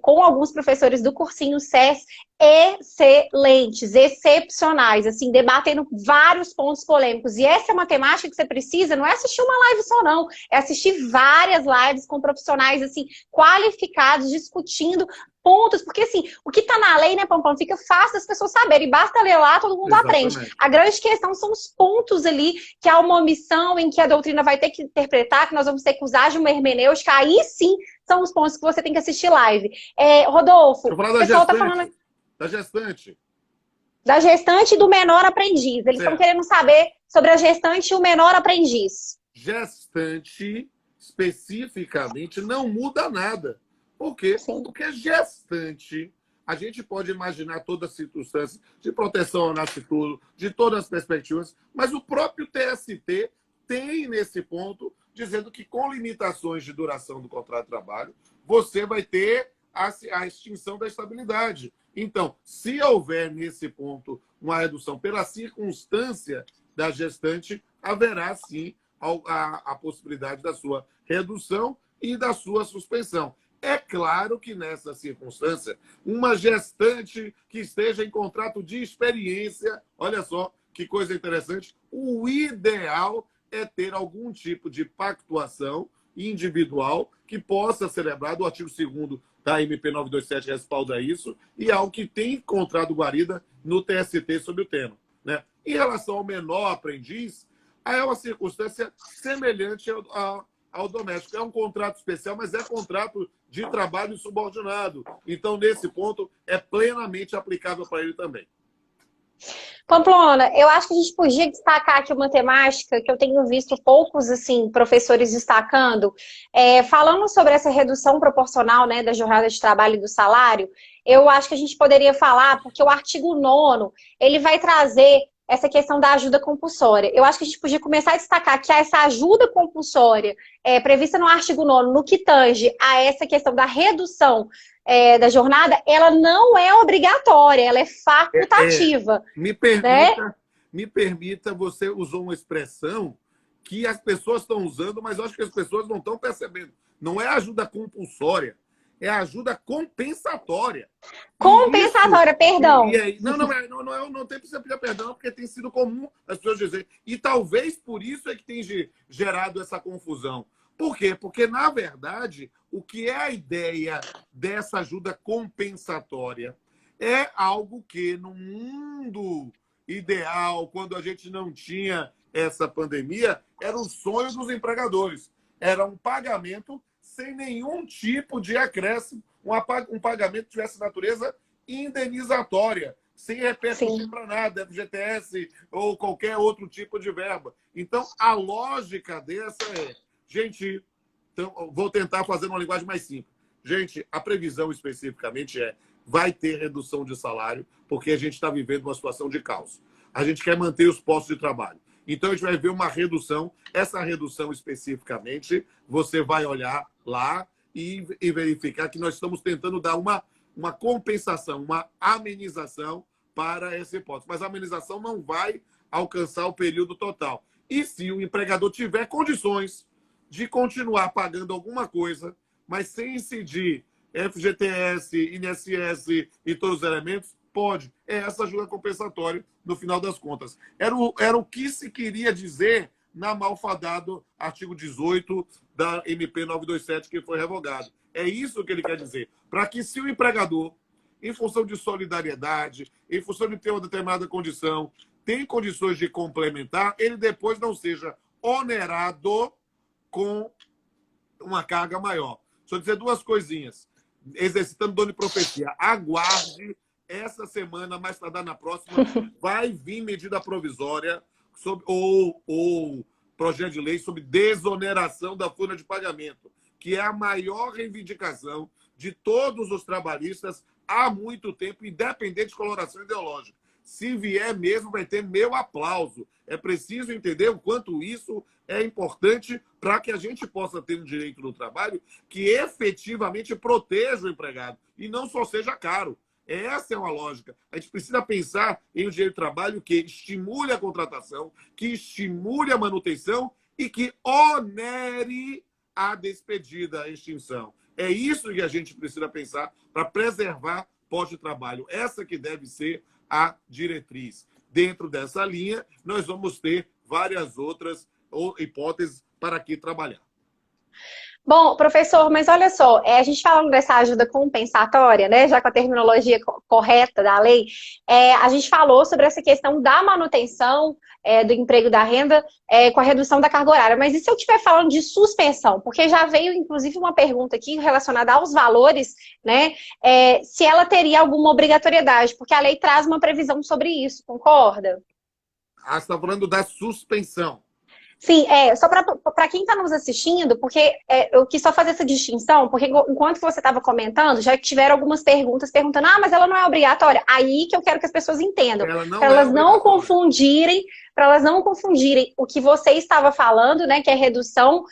com alguns professores do cursinho SES excelentes, excepcionais, assim, debatendo vários pontos polêmicos. E essa é uma temática que você precisa, não é assistir uma live só, não. É assistir várias lives com profissionais, assim, qualificados, discutindo pontos, porque, assim, o que tá na lei, né, Pampão, fica fácil das pessoas saberem, basta ler lá, todo mundo Exatamente. aprende. A grande questão são os pontos ali, que há uma omissão em que a doutrina vai ter que interpretar, que nós vamos ter que usar de uma hermenêutica, aí sim são os pontos que você tem que assistir live. Rodolfo, Deixa eu falar o pessoal tá falando... Da gestante. Da gestante e do menor aprendiz. Eles estão querendo saber sobre a gestante e o menor aprendiz. Gestante, especificamente, não muda nada. Por quê? Sim. Porque gestante, a gente pode imaginar todas as circunstâncias de proteção ao nascituro, de todas as perspectivas, mas o próprio TST tem nesse ponto, dizendo que com limitações de duração do contrato de trabalho, você vai ter a extinção da estabilidade. Então, se houver nesse ponto uma redução pela circunstância da gestante, haverá sim a possibilidade da sua redução e da sua suspensão. É claro que nessa circunstância, uma gestante que esteja em contrato de experiência, olha só que coisa interessante, o ideal é ter algum tipo de pactuação individual que possa celebrar, o artigo 2º da MP 927 respalda isso, e é algo que tem encontrado guarida no TST sobre o tema, né? Em relação ao menor aprendiz, é uma circunstância semelhante ao doméstico. É um contrato especial, mas é contrato de trabalho subordinado. Então, nesse ponto, é plenamente aplicável para ele também. Pamplona, eu acho que a gente podia destacar aqui uma temática que eu tenho visto poucos assim, professores destacando, falando sobre essa redução proporcional, né, da jornada de trabalho e do salário. Eu acho que a gente poderia falar, porque o artigo 9º, ele vai trazer essa questão da ajuda compulsória. Eu acho que a gente podia começar a destacar que essa ajuda compulsória prevista no artigo 9º, no que tange a essa questão da redução da jornada, ela não é obrigatória, ela é facultativa. Me permita, você usou uma expressão que as pessoas estão usando, mas eu acho que as pessoas não estão percebendo. Não é ajuda compulsória, é ajuda compensatória. Compensatória, perdão. Não tem que pedir perdão, porque tem sido comum as pessoas dizerem. E talvez por isso é que tem gerado essa confusão. Por quê? Porque, na verdade, o que é a ideia dessa ajuda compensatória é algo que, no mundo ideal, quando a gente não tinha essa pandemia, era o sonho dos empregadores. Era um pagamento sem nenhum tipo de acréscimo, um pagamento que tivesse natureza indenizatória, sem repercutir para nada, FGTS ou qualquer outro tipo de verba. Então, a lógica dessa gente, então, vou tentar fazer uma linguagem mais simples. Gente, a previsão especificamente vai ter redução de salário, porque a gente está vivendo uma situação de caos. A gente quer manter os postos de trabalho. Então, a gente vai ver uma redução. Essa redução especificamente, você vai olhar lá e verificar que nós estamos tentando dar uma compensação, uma amenização para essa hipótese. Mas a amenização não vai alcançar o período total. E se o empregador tiver condições de continuar pagando alguma coisa, mas sem incidir FGTS, INSS e todos os elementos, pode. É essa ajuda compensatória, no final das contas. Era o que se queria dizer na malfadado artigo 18 da MP 927, que foi revogado. É isso que ele quer dizer. Para que, se o empregador, em função de solidariedade, em função de ter uma determinada condição, tem condições de complementar, ele depois não seja onerado com uma carga maior. Deixa eu dizer duas coisinhas. Exercitando dom de profecia. Aguarde essa semana, mais tardar na próxima, vai vir medida provisória ou projeto de lei sobre desoneração da folha de pagamento, que é a maior reivindicação de todos os trabalhistas há muito tempo, independente de coloração ideológica. Se vier mesmo, vai ter meu aplauso. É preciso entender o quanto isso é importante para que a gente possa ter um direito do trabalho que efetivamente proteja o empregado e não só seja caro. Essa é uma lógica. A gente precisa pensar em um direito do trabalho que estimule a contratação, que estimule a manutenção e que onere a despedida, a extinção. É isso que a gente precisa pensar para preservar postos de trabalho. Essa que deve ser a diretriz. Dentro dessa linha, nós vamos ter várias outras hipóteses para aqui trabalhar. Bom, professor, mas olha só, a gente falando dessa ajuda compensatória, né, já com a terminologia correta da lei, a gente falou sobre essa questão da manutenção do emprego da renda com a redução da carga horária. Mas e se eu estiver falando de suspensão? Porque já veio, inclusive, uma pergunta aqui relacionada aos valores, né, se ela teria alguma obrigatoriedade, porque a lei traz uma previsão sobre isso, concorda? Ah, você está falando da suspensão. Sim, só para quem está nos assistindo, porque eu quis só fazer essa distinção, porque enquanto você estava comentando, já tiveram algumas perguntas perguntando, mas ela não é obrigatória. Aí que eu quero que as pessoas entendam, para elas não confundirem, o que você estava falando, né, que é redução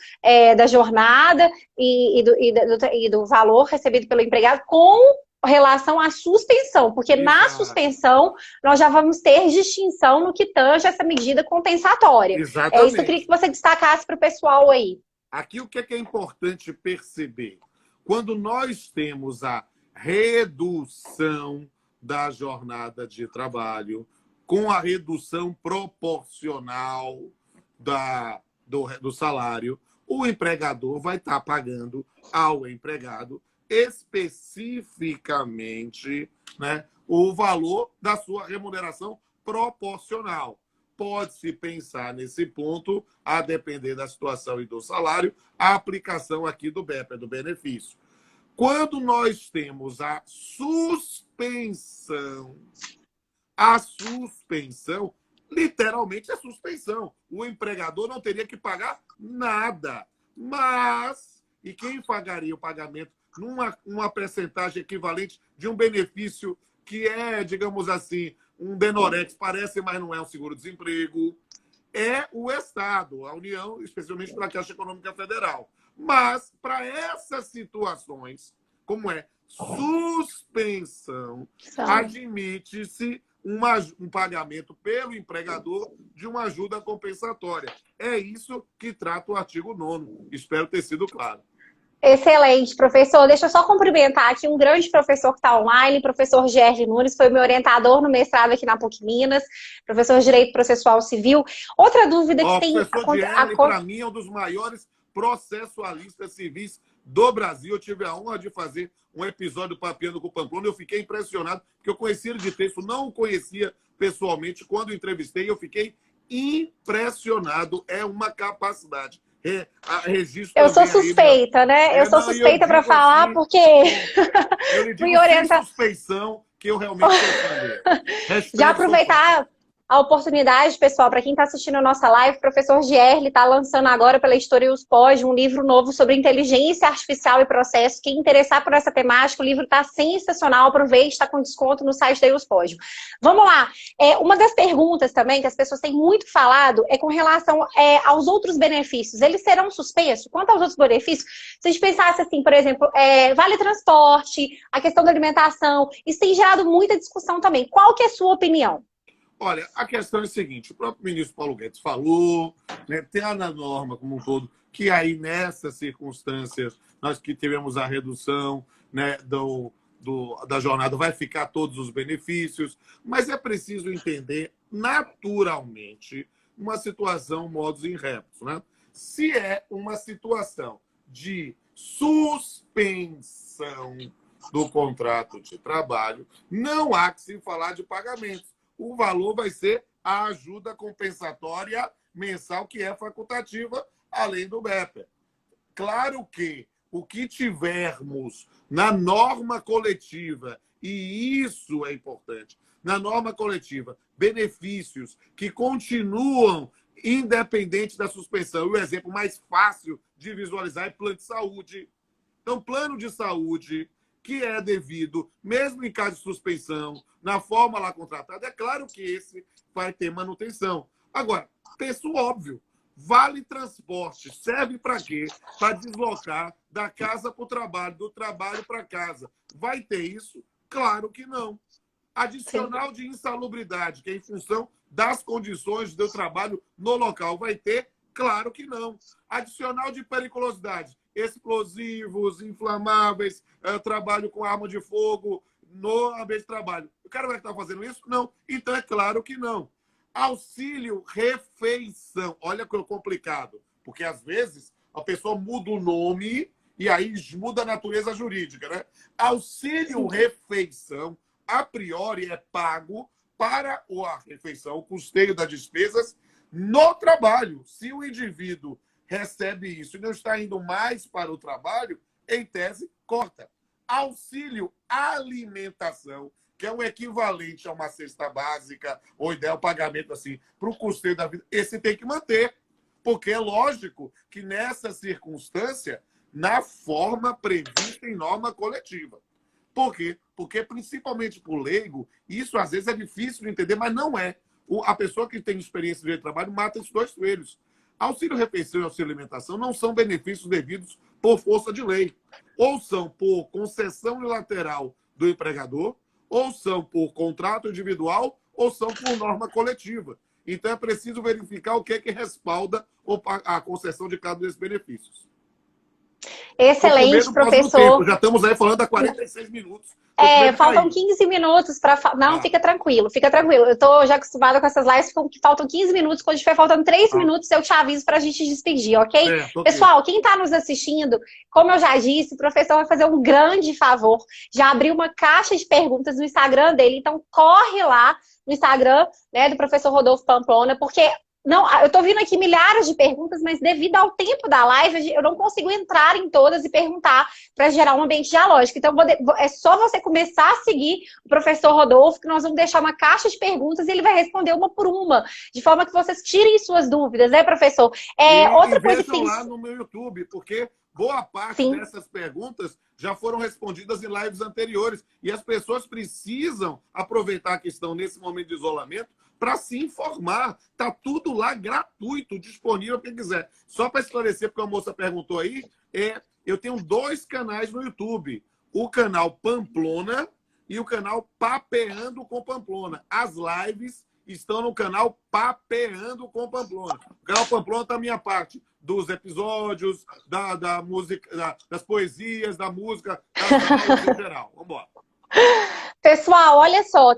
da jornada e do valor recebido pelo empregado com relação à suspensão, porque Exato. Na suspensão nós já vamos ter distinção no que tange essa medida compensatória. Exatamente. É isso que eu queria que você destacasse para o pessoal aí. Aqui o que é importante perceber? Quando nós temos a redução da jornada de trabalho com a redução proporcional do salário, o empregador vai estar pagando ao empregado especificamente, né, o valor da sua remuneração proporcional. Pode-se pensar nesse ponto, a depender da situação e do salário, a aplicação aqui do BEP, do benefício. Quando nós temos a suspensão, literalmente é suspensão. O empregador não teria que pagar nada. E quem pagaria o pagamento numa percentagem equivalente de um benefício que é, digamos assim, um Benorex, parece, mas não é um seguro-desemprego, é o Estado, a União, especialmente para a Caixa Econômica Federal. Mas, para essas situações, como é suspensão, admite-se um pagamento pelo empregador de uma ajuda compensatória. É isso que trata o artigo 9º. Espero ter sido claro. Excelente, professor. Deixa eu só cumprimentar aqui um grande professor que está online, professor Gerli Nunes, foi meu orientador no mestrado aqui na PUC Minas, professor de Direito Processual Civil. Outra dúvida que tem... O professor Gerli, para mim, é um dos maiores processualistas civis do Brasil. Eu tive a honra de fazer um episódio Papeando com o Pamplona. Eu fiquei impressionado, porque eu conhecia ele de texto, não o conhecia pessoalmente. Quando o entrevistei, eu fiquei impressionado. É uma capacidade. Eu sou suspeita, aí, né? Eu sou suspeita para falar, assim, porque... Eu lhe digo sem suspeição que eu realmente vou fazer. Já aproveitar a oportunidade, pessoal, para quem está assistindo a nossa live, o professor Gerli está lançando agora pela Editora USPOD um livro novo sobre inteligência artificial e processo. Quem interessar por essa temática, o livro está sensacional, aproveite, está com desconto no site da USPOD. Vamos lá. Uma das perguntas também que as pessoas têm muito falado é com relação aos outros benefícios. Eles serão suspensos? Quanto aos outros benefícios, se a gente pensasse assim, por exemplo, vale transporte, a questão da alimentação, isso tem gerado muita discussão também. Qual que é a sua opinião? Olha, a questão é a seguinte, o próprio ministro Paulo Guedes falou, né, tem a norma como um todo, que aí nessas circunstâncias, nós que tivemos a redução, né, da jornada, vai ficar todos os benefícios, mas é preciso entender naturalmente uma situação modus in rebus, né? Se é uma situação de suspensão do contrato de trabalho, não há que se falar de pagamentos. O valor vai ser a ajuda compensatória mensal, que é facultativa, além do BEP. Claro que o que tivermos na norma coletiva E isso é importante. Na norma coletiva, benefícios que continuam independente da suspensão. E o exemplo mais fácil de visualizar é plano de saúde. Então, plano de saúde que é devido, mesmo em caso de suspensão, na forma lá contratada, é claro que esse vai ter manutenção. Agora, penso óbvio, vale transporte serve para quê? Para deslocar da casa para o trabalho, do trabalho para casa. Vai ter isso? Claro que não. Adicional de insalubridade, que é em função das condições do trabalho no local, vai ter? Claro que não. Adicional de periculosidade, explosivos, inflamáveis, trabalho com arma de fogo no ambiente de trabalho. O cara vai estar fazendo isso? Não. Então é claro que não. Auxílio refeição. Olha que é complicado, porque às vezes a pessoa muda o nome e aí muda a natureza jurídica, né? Auxílio refeição, a priori, é pago para a refeição, o custeio das despesas no trabalho. Se o indivíduo recebe isso e não está indo mais para o trabalho, em tese, corta. Auxílio alimentação, que é o equivalente a uma cesta básica, ou ideal pagamento assim, para o custeio da vida, esse tem que manter. Porque é lógico que nessa circunstância, na forma prevista em norma coletiva. Por quê? Porque, principalmente para o leigo, isso às vezes é difícil de entender, mas não é. A pessoa que tem experiência de trabalho mata esses dois coelhos. Auxílio refeição e auxílio alimentação não são benefícios devidos por força de lei. Ou são por concessão unilateral do empregador, ou são por contrato individual, ou são por norma coletiva. Então é preciso verificar o que é que respalda a concessão de cada um desses benefícios. Excelente, professor. Já estamos aí falando há 46 minutos. Faltam 15 minutos para... Não, fica tranquilo, fica tranquilo. Eu estou já acostumada com essas lives que faltam 15 minutos. Quando estiver faltando 3 minutos, eu te aviso para a gente despedir, ok? Pessoal, quem está nos assistindo, como eu já disse, o professor vai fazer um grande favor. Já abriu uma caixa de perguntas no Instagram dele, então corre lá no Instagram, né, do professor Rodolfo Pamplona, porque... Não, eu tô vendo aqui milhares de perguntas, mas devido ao tempo da live, eu não consigo entrar em todas e perguntar para gerar um ambiente dialógico. Então, é só você começar a seguir o professor Rodolfo, que nós vamos deixar uma caixa de perguntas e ele vai responder uma por uma, de forma que vocês tirem suas dúvidas, né, professor? Outra coisa que tem... lá no meu YouTube, porque boa parte dessas perguntas já foram respondidas em lives anteriores. E as pessoas precisam aproveitar que estão nesse momento de isolamento para se informar. Está tudo lá gratuito, disponível para quem quiser. Só para esclarecer, porque a moça perguntou aí, eu tenho 2 canais no YouTube. O canal Pamplona e o canal Papeando com Pamplona. As lives estão no canal Papeando com Pamplona. O canal Pamplona está a minha parte dos episódios, da música, das poesias, da música, das aulas em geral. Vamos embora. Pessoal, olha só,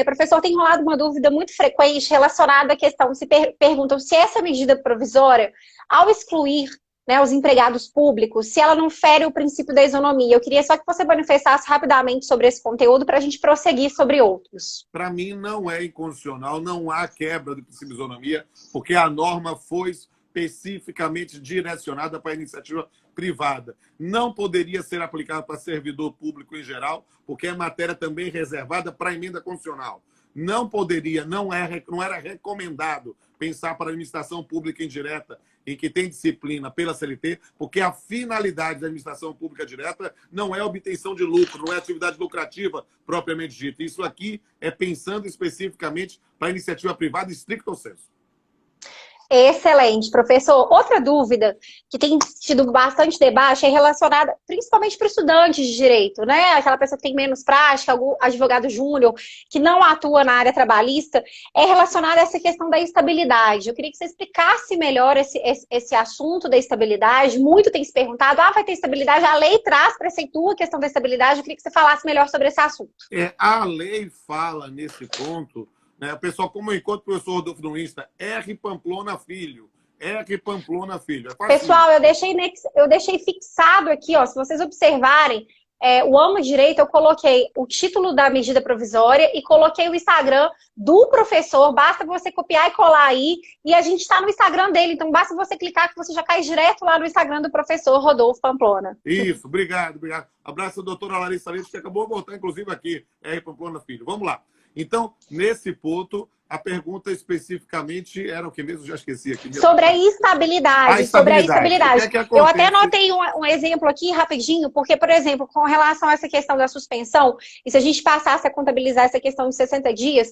professor, tem rolado uma dúvida muito frequente relacionada à questão, perguntam se essa medida provisória, ao excluir, né, os empregados públicos, se ela não fere o princípio da isonomia. Eu queria só que você manifestasse rapidamente sobre esse conteúdo para a gente prosseguir sobre outros. Para mim, não é inconstitucional, não há quebra do princípio de isonomia, porque a norma foi especificamente direcionada para a iniciativa privada. Não poderia ser aplicada para servidor público em geral, porque é matéria também reservada para a emenda constitucional. Não poderia, não era recomendado pensar para a administração pública indireta, em que tem disciplina pela CLT, porque a finalidade da administração pública direta não é a obtenção de lucro, não é atividade lucrativa propriamente dita. Isso aqui é pensando especificamente para a iniciativa privada estricto sensu. Excelente, professor. Outra dúvida que tem tido bastante debate é relacionada principalmente para estudantes de direito, né? Aquela pessoa que tem menos prática, algum advogado júnior que não atua na área trabalhista, é relacionada a essa questão da estabilidade. Eu queria que você explicasse melhor esse assunto da estabilidade. Muito tem se perguntado, vai ter estabilidade? A lei preceitua a questão da estabilidade. Eu queria que você falasse melhor sobre esse assunto. A lei fala nesse ponto. O pessoal, como eu encontro o professor Rodolfo no Insta, R. Pamplona Filho. R. Pamplona Filho. Pessoal, eu deixei fixado aqui, ó. Se vocês observarem, o Amo Direito, eu coloquei o título da medida provisória e coloquei o Instagram do professor. Basta você copiar e colar aí. E a gente está no Instagram dele. Então, basta você clicar que você já cai direto lá no Instagram do professor Rodolfo Pamplona. Isso, obrigado, obrigado. Abraço, doutora Larissa Leite, que acabou de voltar, inclusive, aqui, Pamplona Filho. Vamos lá. Então, nesse ponto, a pergunta especificamente era o que mesmo? Já esqueci aqui. Sobre a estabilidade. Sobre a estabilidade. O que é que eu até anotei um exemplo aqui rapidinho, porque, por exemplo, com relação a essa questão da suspensão, e se a gente passasse a contabilizar essa questão de 60 dias,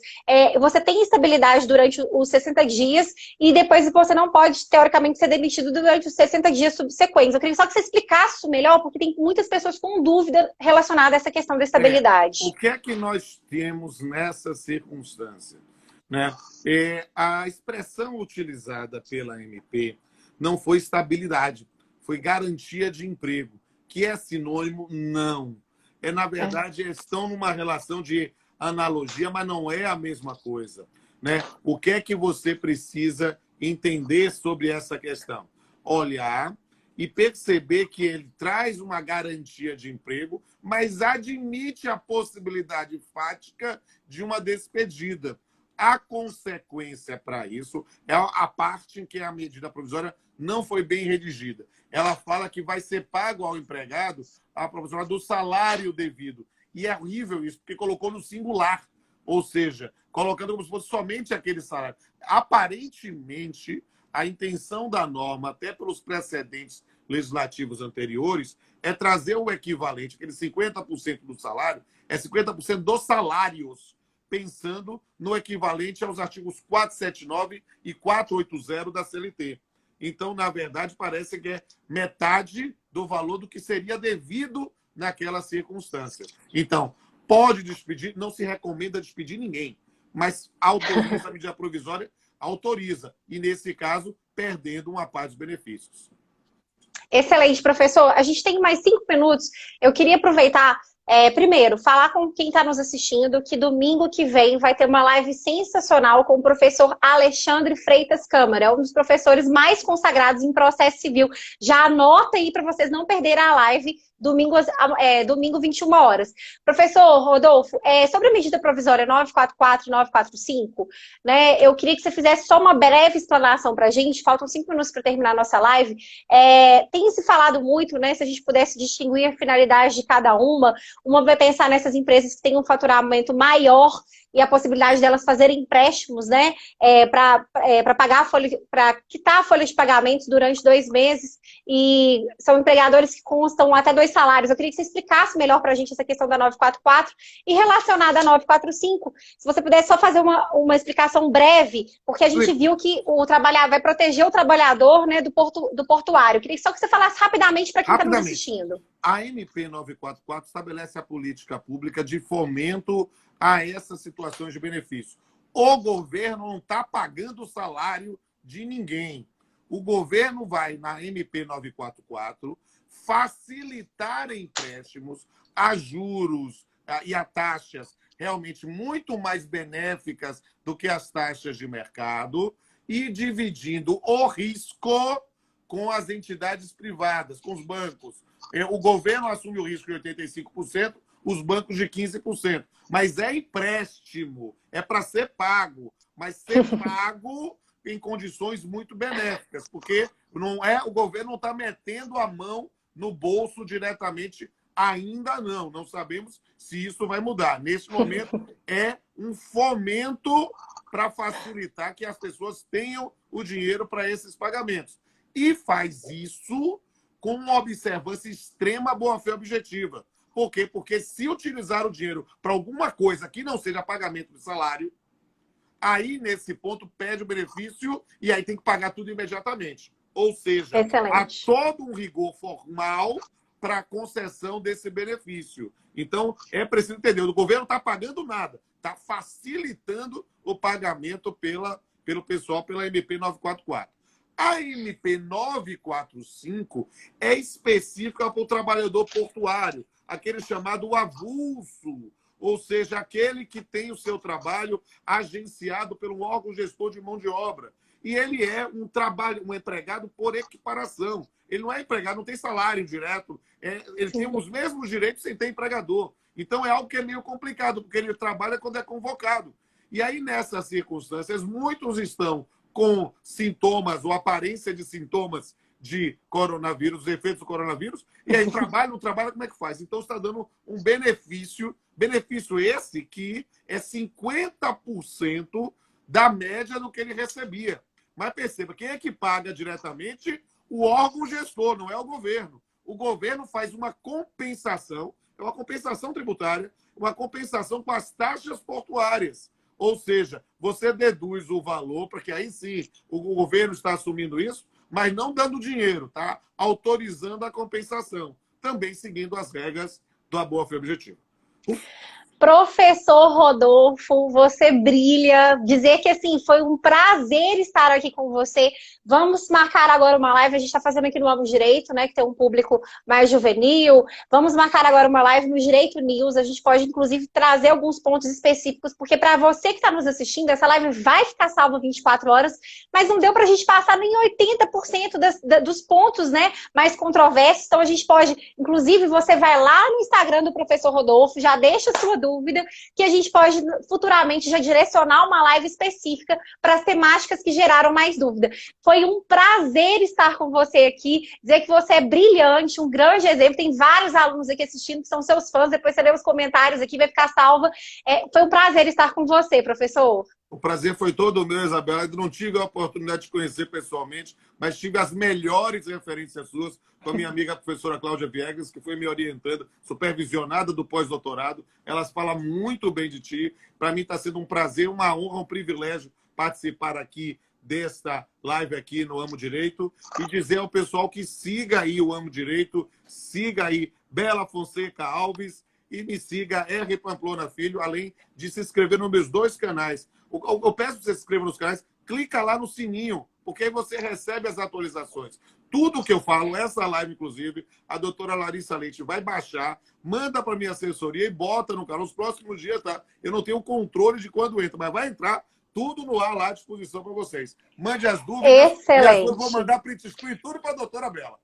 você tem estabilidade durante os 60 dias e depois você não pode, teoricamente, ser demitido durante os 60 dias subsequentes. Eu queria só que você explicasse isso melhor, porque tem muitas pessoas com dúvida relacionada a essa questão da estabilidade. O que é que nós temos nessa circunstância? Né? A expressão utilizada pela MP não foi estabilidade, foi garantia de emprego, que é sinônimo não. Na verdade, estão numa relação de analogia, mas não é a mesma coisa. Né? O que é que você precisa entender sobre essa questão? Olhar e perceber que ele traz uma garantia de emprego, mas admite a possibilidade fática de uma despedida. A consequência para isso é a parte em que a medida provisória não foi bem redigida. Ela fala que vai ser pago ao empregado a provisória do salário devido. E é horrível isso, porque colocou no singular. Ou seja, colocando como se fosse somente aquele salário. Aparentemente, a intenção da norma, até pelos precedentes legislativos anteriores, é trazer o equivalente, aquele 50% do salário, 50% dos salários, pensando no equivalente aos artigos 479 e 480 da CLT. Então, na verdade, parece que é metade do valor do que seria devido naquela circunstância. Então, pode despedir, não se recomenda despedir ninguém, mas autoriza a medida provisória, autoriza. E, nesse caso, perdendo uma parte dos benefícios. Excelente, professor. A gente tem mais 5 minutos. Eu queria aproveitar, primeiro, falar com quem está nos assistindo que domingo que vem vai ter uma live sensacional com o professor Alexandre Freitas Câmara, é um dos professores mais consagrados em processo civil. Já anota aí para vocês não perderem a live. Domingo, 21 horas. Professor Rodolfo, sobre a medida provisória 944 e 945, né, eu queria que você fizesse só uma breve explanação para a gente, faltam 5 minutos para terminar a nossa live. Tem se falado muito, né, se a gente pudesse distinguir a finalidade de cada uma vai pensar nessas empresas que têm um faturamento maior e a possibilidade delas fazerem empréstimos, né, para pagar para quitar a folha de pagamentos durante 2 meses, e são empregadores que constam até 2 salários. Eu queria que você explicasse melhor para a gente essa questão da 944 e relacionada à 945. Se você pudesse só fazer uma explicação breve, porque a gente viu que vai proteger o trabalhador, né, do portuário. Eu queria só que você falasse rapidamente para quem está nos assistindo. A MP 944 estabelece a política pública de fomento a essas situações de benefício. O governo não está pagando o salário de ninguém. O governo vai, na MP 944, facilitar empréstimos a juros e a taxas realmente muito mais benéficas do que as taxas de mercado e dividindo o risco com as entidades privadas, com os bancos. O governo assume o risco de 85%, os bancos de 15%. Mas é empréstimo, é para ser pago, mas ser pago em condições muito benéficas, porque o governo não está metendo a mão no bolso diretamente ainda não. Não sabemos se isso vai mudar. Nesse momento, é um fomento para facilitar que as pessoas tenham o dinheiro para esses pagamentos. E faz isso com uma observância extrema boa-fé objetiva. Por quê? Porque se utilizar o dinheiro para alguma coisa que não seja pagamento de salário, aí, nesse ponto, perde o benefício e aí tem que pagar tudo imediatamente. Ou seja, há todo um rigor formal para a concessão desse benefício. Então, é preciso entender, o governo não está pagando nada, está facilitando o pagamento pelo pessoal pela MP 944. A MP 945 é específica para o trabalhador portuário, aquele chamado avulso, ou seja, aquele que tem o seu trabalho agenciado pelo órgão gestor de mão de obra. e ele é um empregado por equiparação. Ele não é empregado, não tem salário direto, ele tem os mesmos direitos sem ter empregador. Então é algo que é meio complicado, porque ele trabalha quando é convocado. E aí, nessas circunstâncias, muitos estão com sintomas ou aparência de sintomas de coronavírus, efeitos do coronavírus, e aí trabalha, não trabalha, como é que faz? Então está dando um benefício esse que é 50% da média do que ele recebia. Mas perceba, quem é que paga diretamente? O órgão gestor, não é o governo. O governo faz uma compensação, é uma compensação tributária, uma compensação com as taxas portuárias. Ou seja, você deduz o valor, porque aí sim o governo está assumindo isso, mas não dando dinheiro, tá? Autorizando a compensação, também seguindo as regras da boa-fé objetiva. Professor Rodolfo, você brilha. Dizer que, assim, foi um prazer estar aqui com você. Vamos marcar agora uma live. A gente está fazendo aqui no Amo Direito, né? Que tem um público mais juvenil. Vamos marcar agora uma live no Direito News. A gente pode, inclusive, trazer alguns pontos específicos, porque para você que está nos assistindo, essa live vai ficar salva 24 horas, mas não deu para a gente passar nem 80% dos pontos, né? Mais controversos. Então, a gente pode, inclusive, você vai lá no Instagram do professor Rodolfo, já deixa a sua dúvida, que a gente pode futuramente já direcionar uma live específica para as temáticas que geraram mais dúvida. Foi um prazer estar com você aqui, dizer que você é brilhante, um grande exemplo. Tem vários alunos aqui assistindo que são seus fãs, depois você lê os comentários aqui, vai ficar salva. Foi um prazer estar com você, professor. O prazer foi todo meu, Isabela. Eu não tive a oportunidade de conhecer pessoalmente, mas tive as melhores referências suas com a minha amiga a professora Cláudia Viegas, que foi me orientando, supervisionada do pós-doutorado. Elas falam muito bem de ti. Para mim está sendo um prazer, uma honra, um privilégio participar aqui desta live aqui no Amo Direito e dizer ao pessoal que siga aí o Amo Direito, siga aí Bela Fonseca Alves e me siga R. Pamplona Filho, além de se inscrever nos meus 2 canais. Eu peço que você se inscreva nos canais, clica lá no sininho, porque aí você recebe as atualizações. Tudo que eu falo, essa live, inclusive, a doutora Larissa Leite vai baixar, manda para minha assessoria e bota no canal nos próximos dias, tá? Eu não tenho controle de quando entra, mas vai entrar tudo no ar lá à disposição para vocês. Mande as dúvidas. Excelente. E eu vou mandar print screen tudo para a doutora Bela.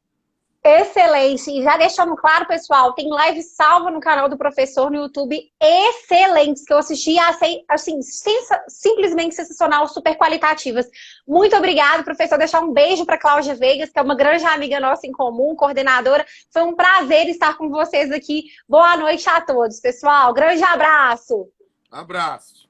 Excelente. E já deixando claro, pessoal, tem live salva no canal do professor no YouTube, excelentes, que eu assisti e achei, assim, simplesmente sensacional, super qualitativas. Muito obrigada, professor. Deixar um beijo para Cláudia Vegas, que é uma grande amiga nossa em comum, coordenadora. Foi um prazer estar com vocês aqui. Boa noite a todos, pessoal. Grande abraço. Abraço.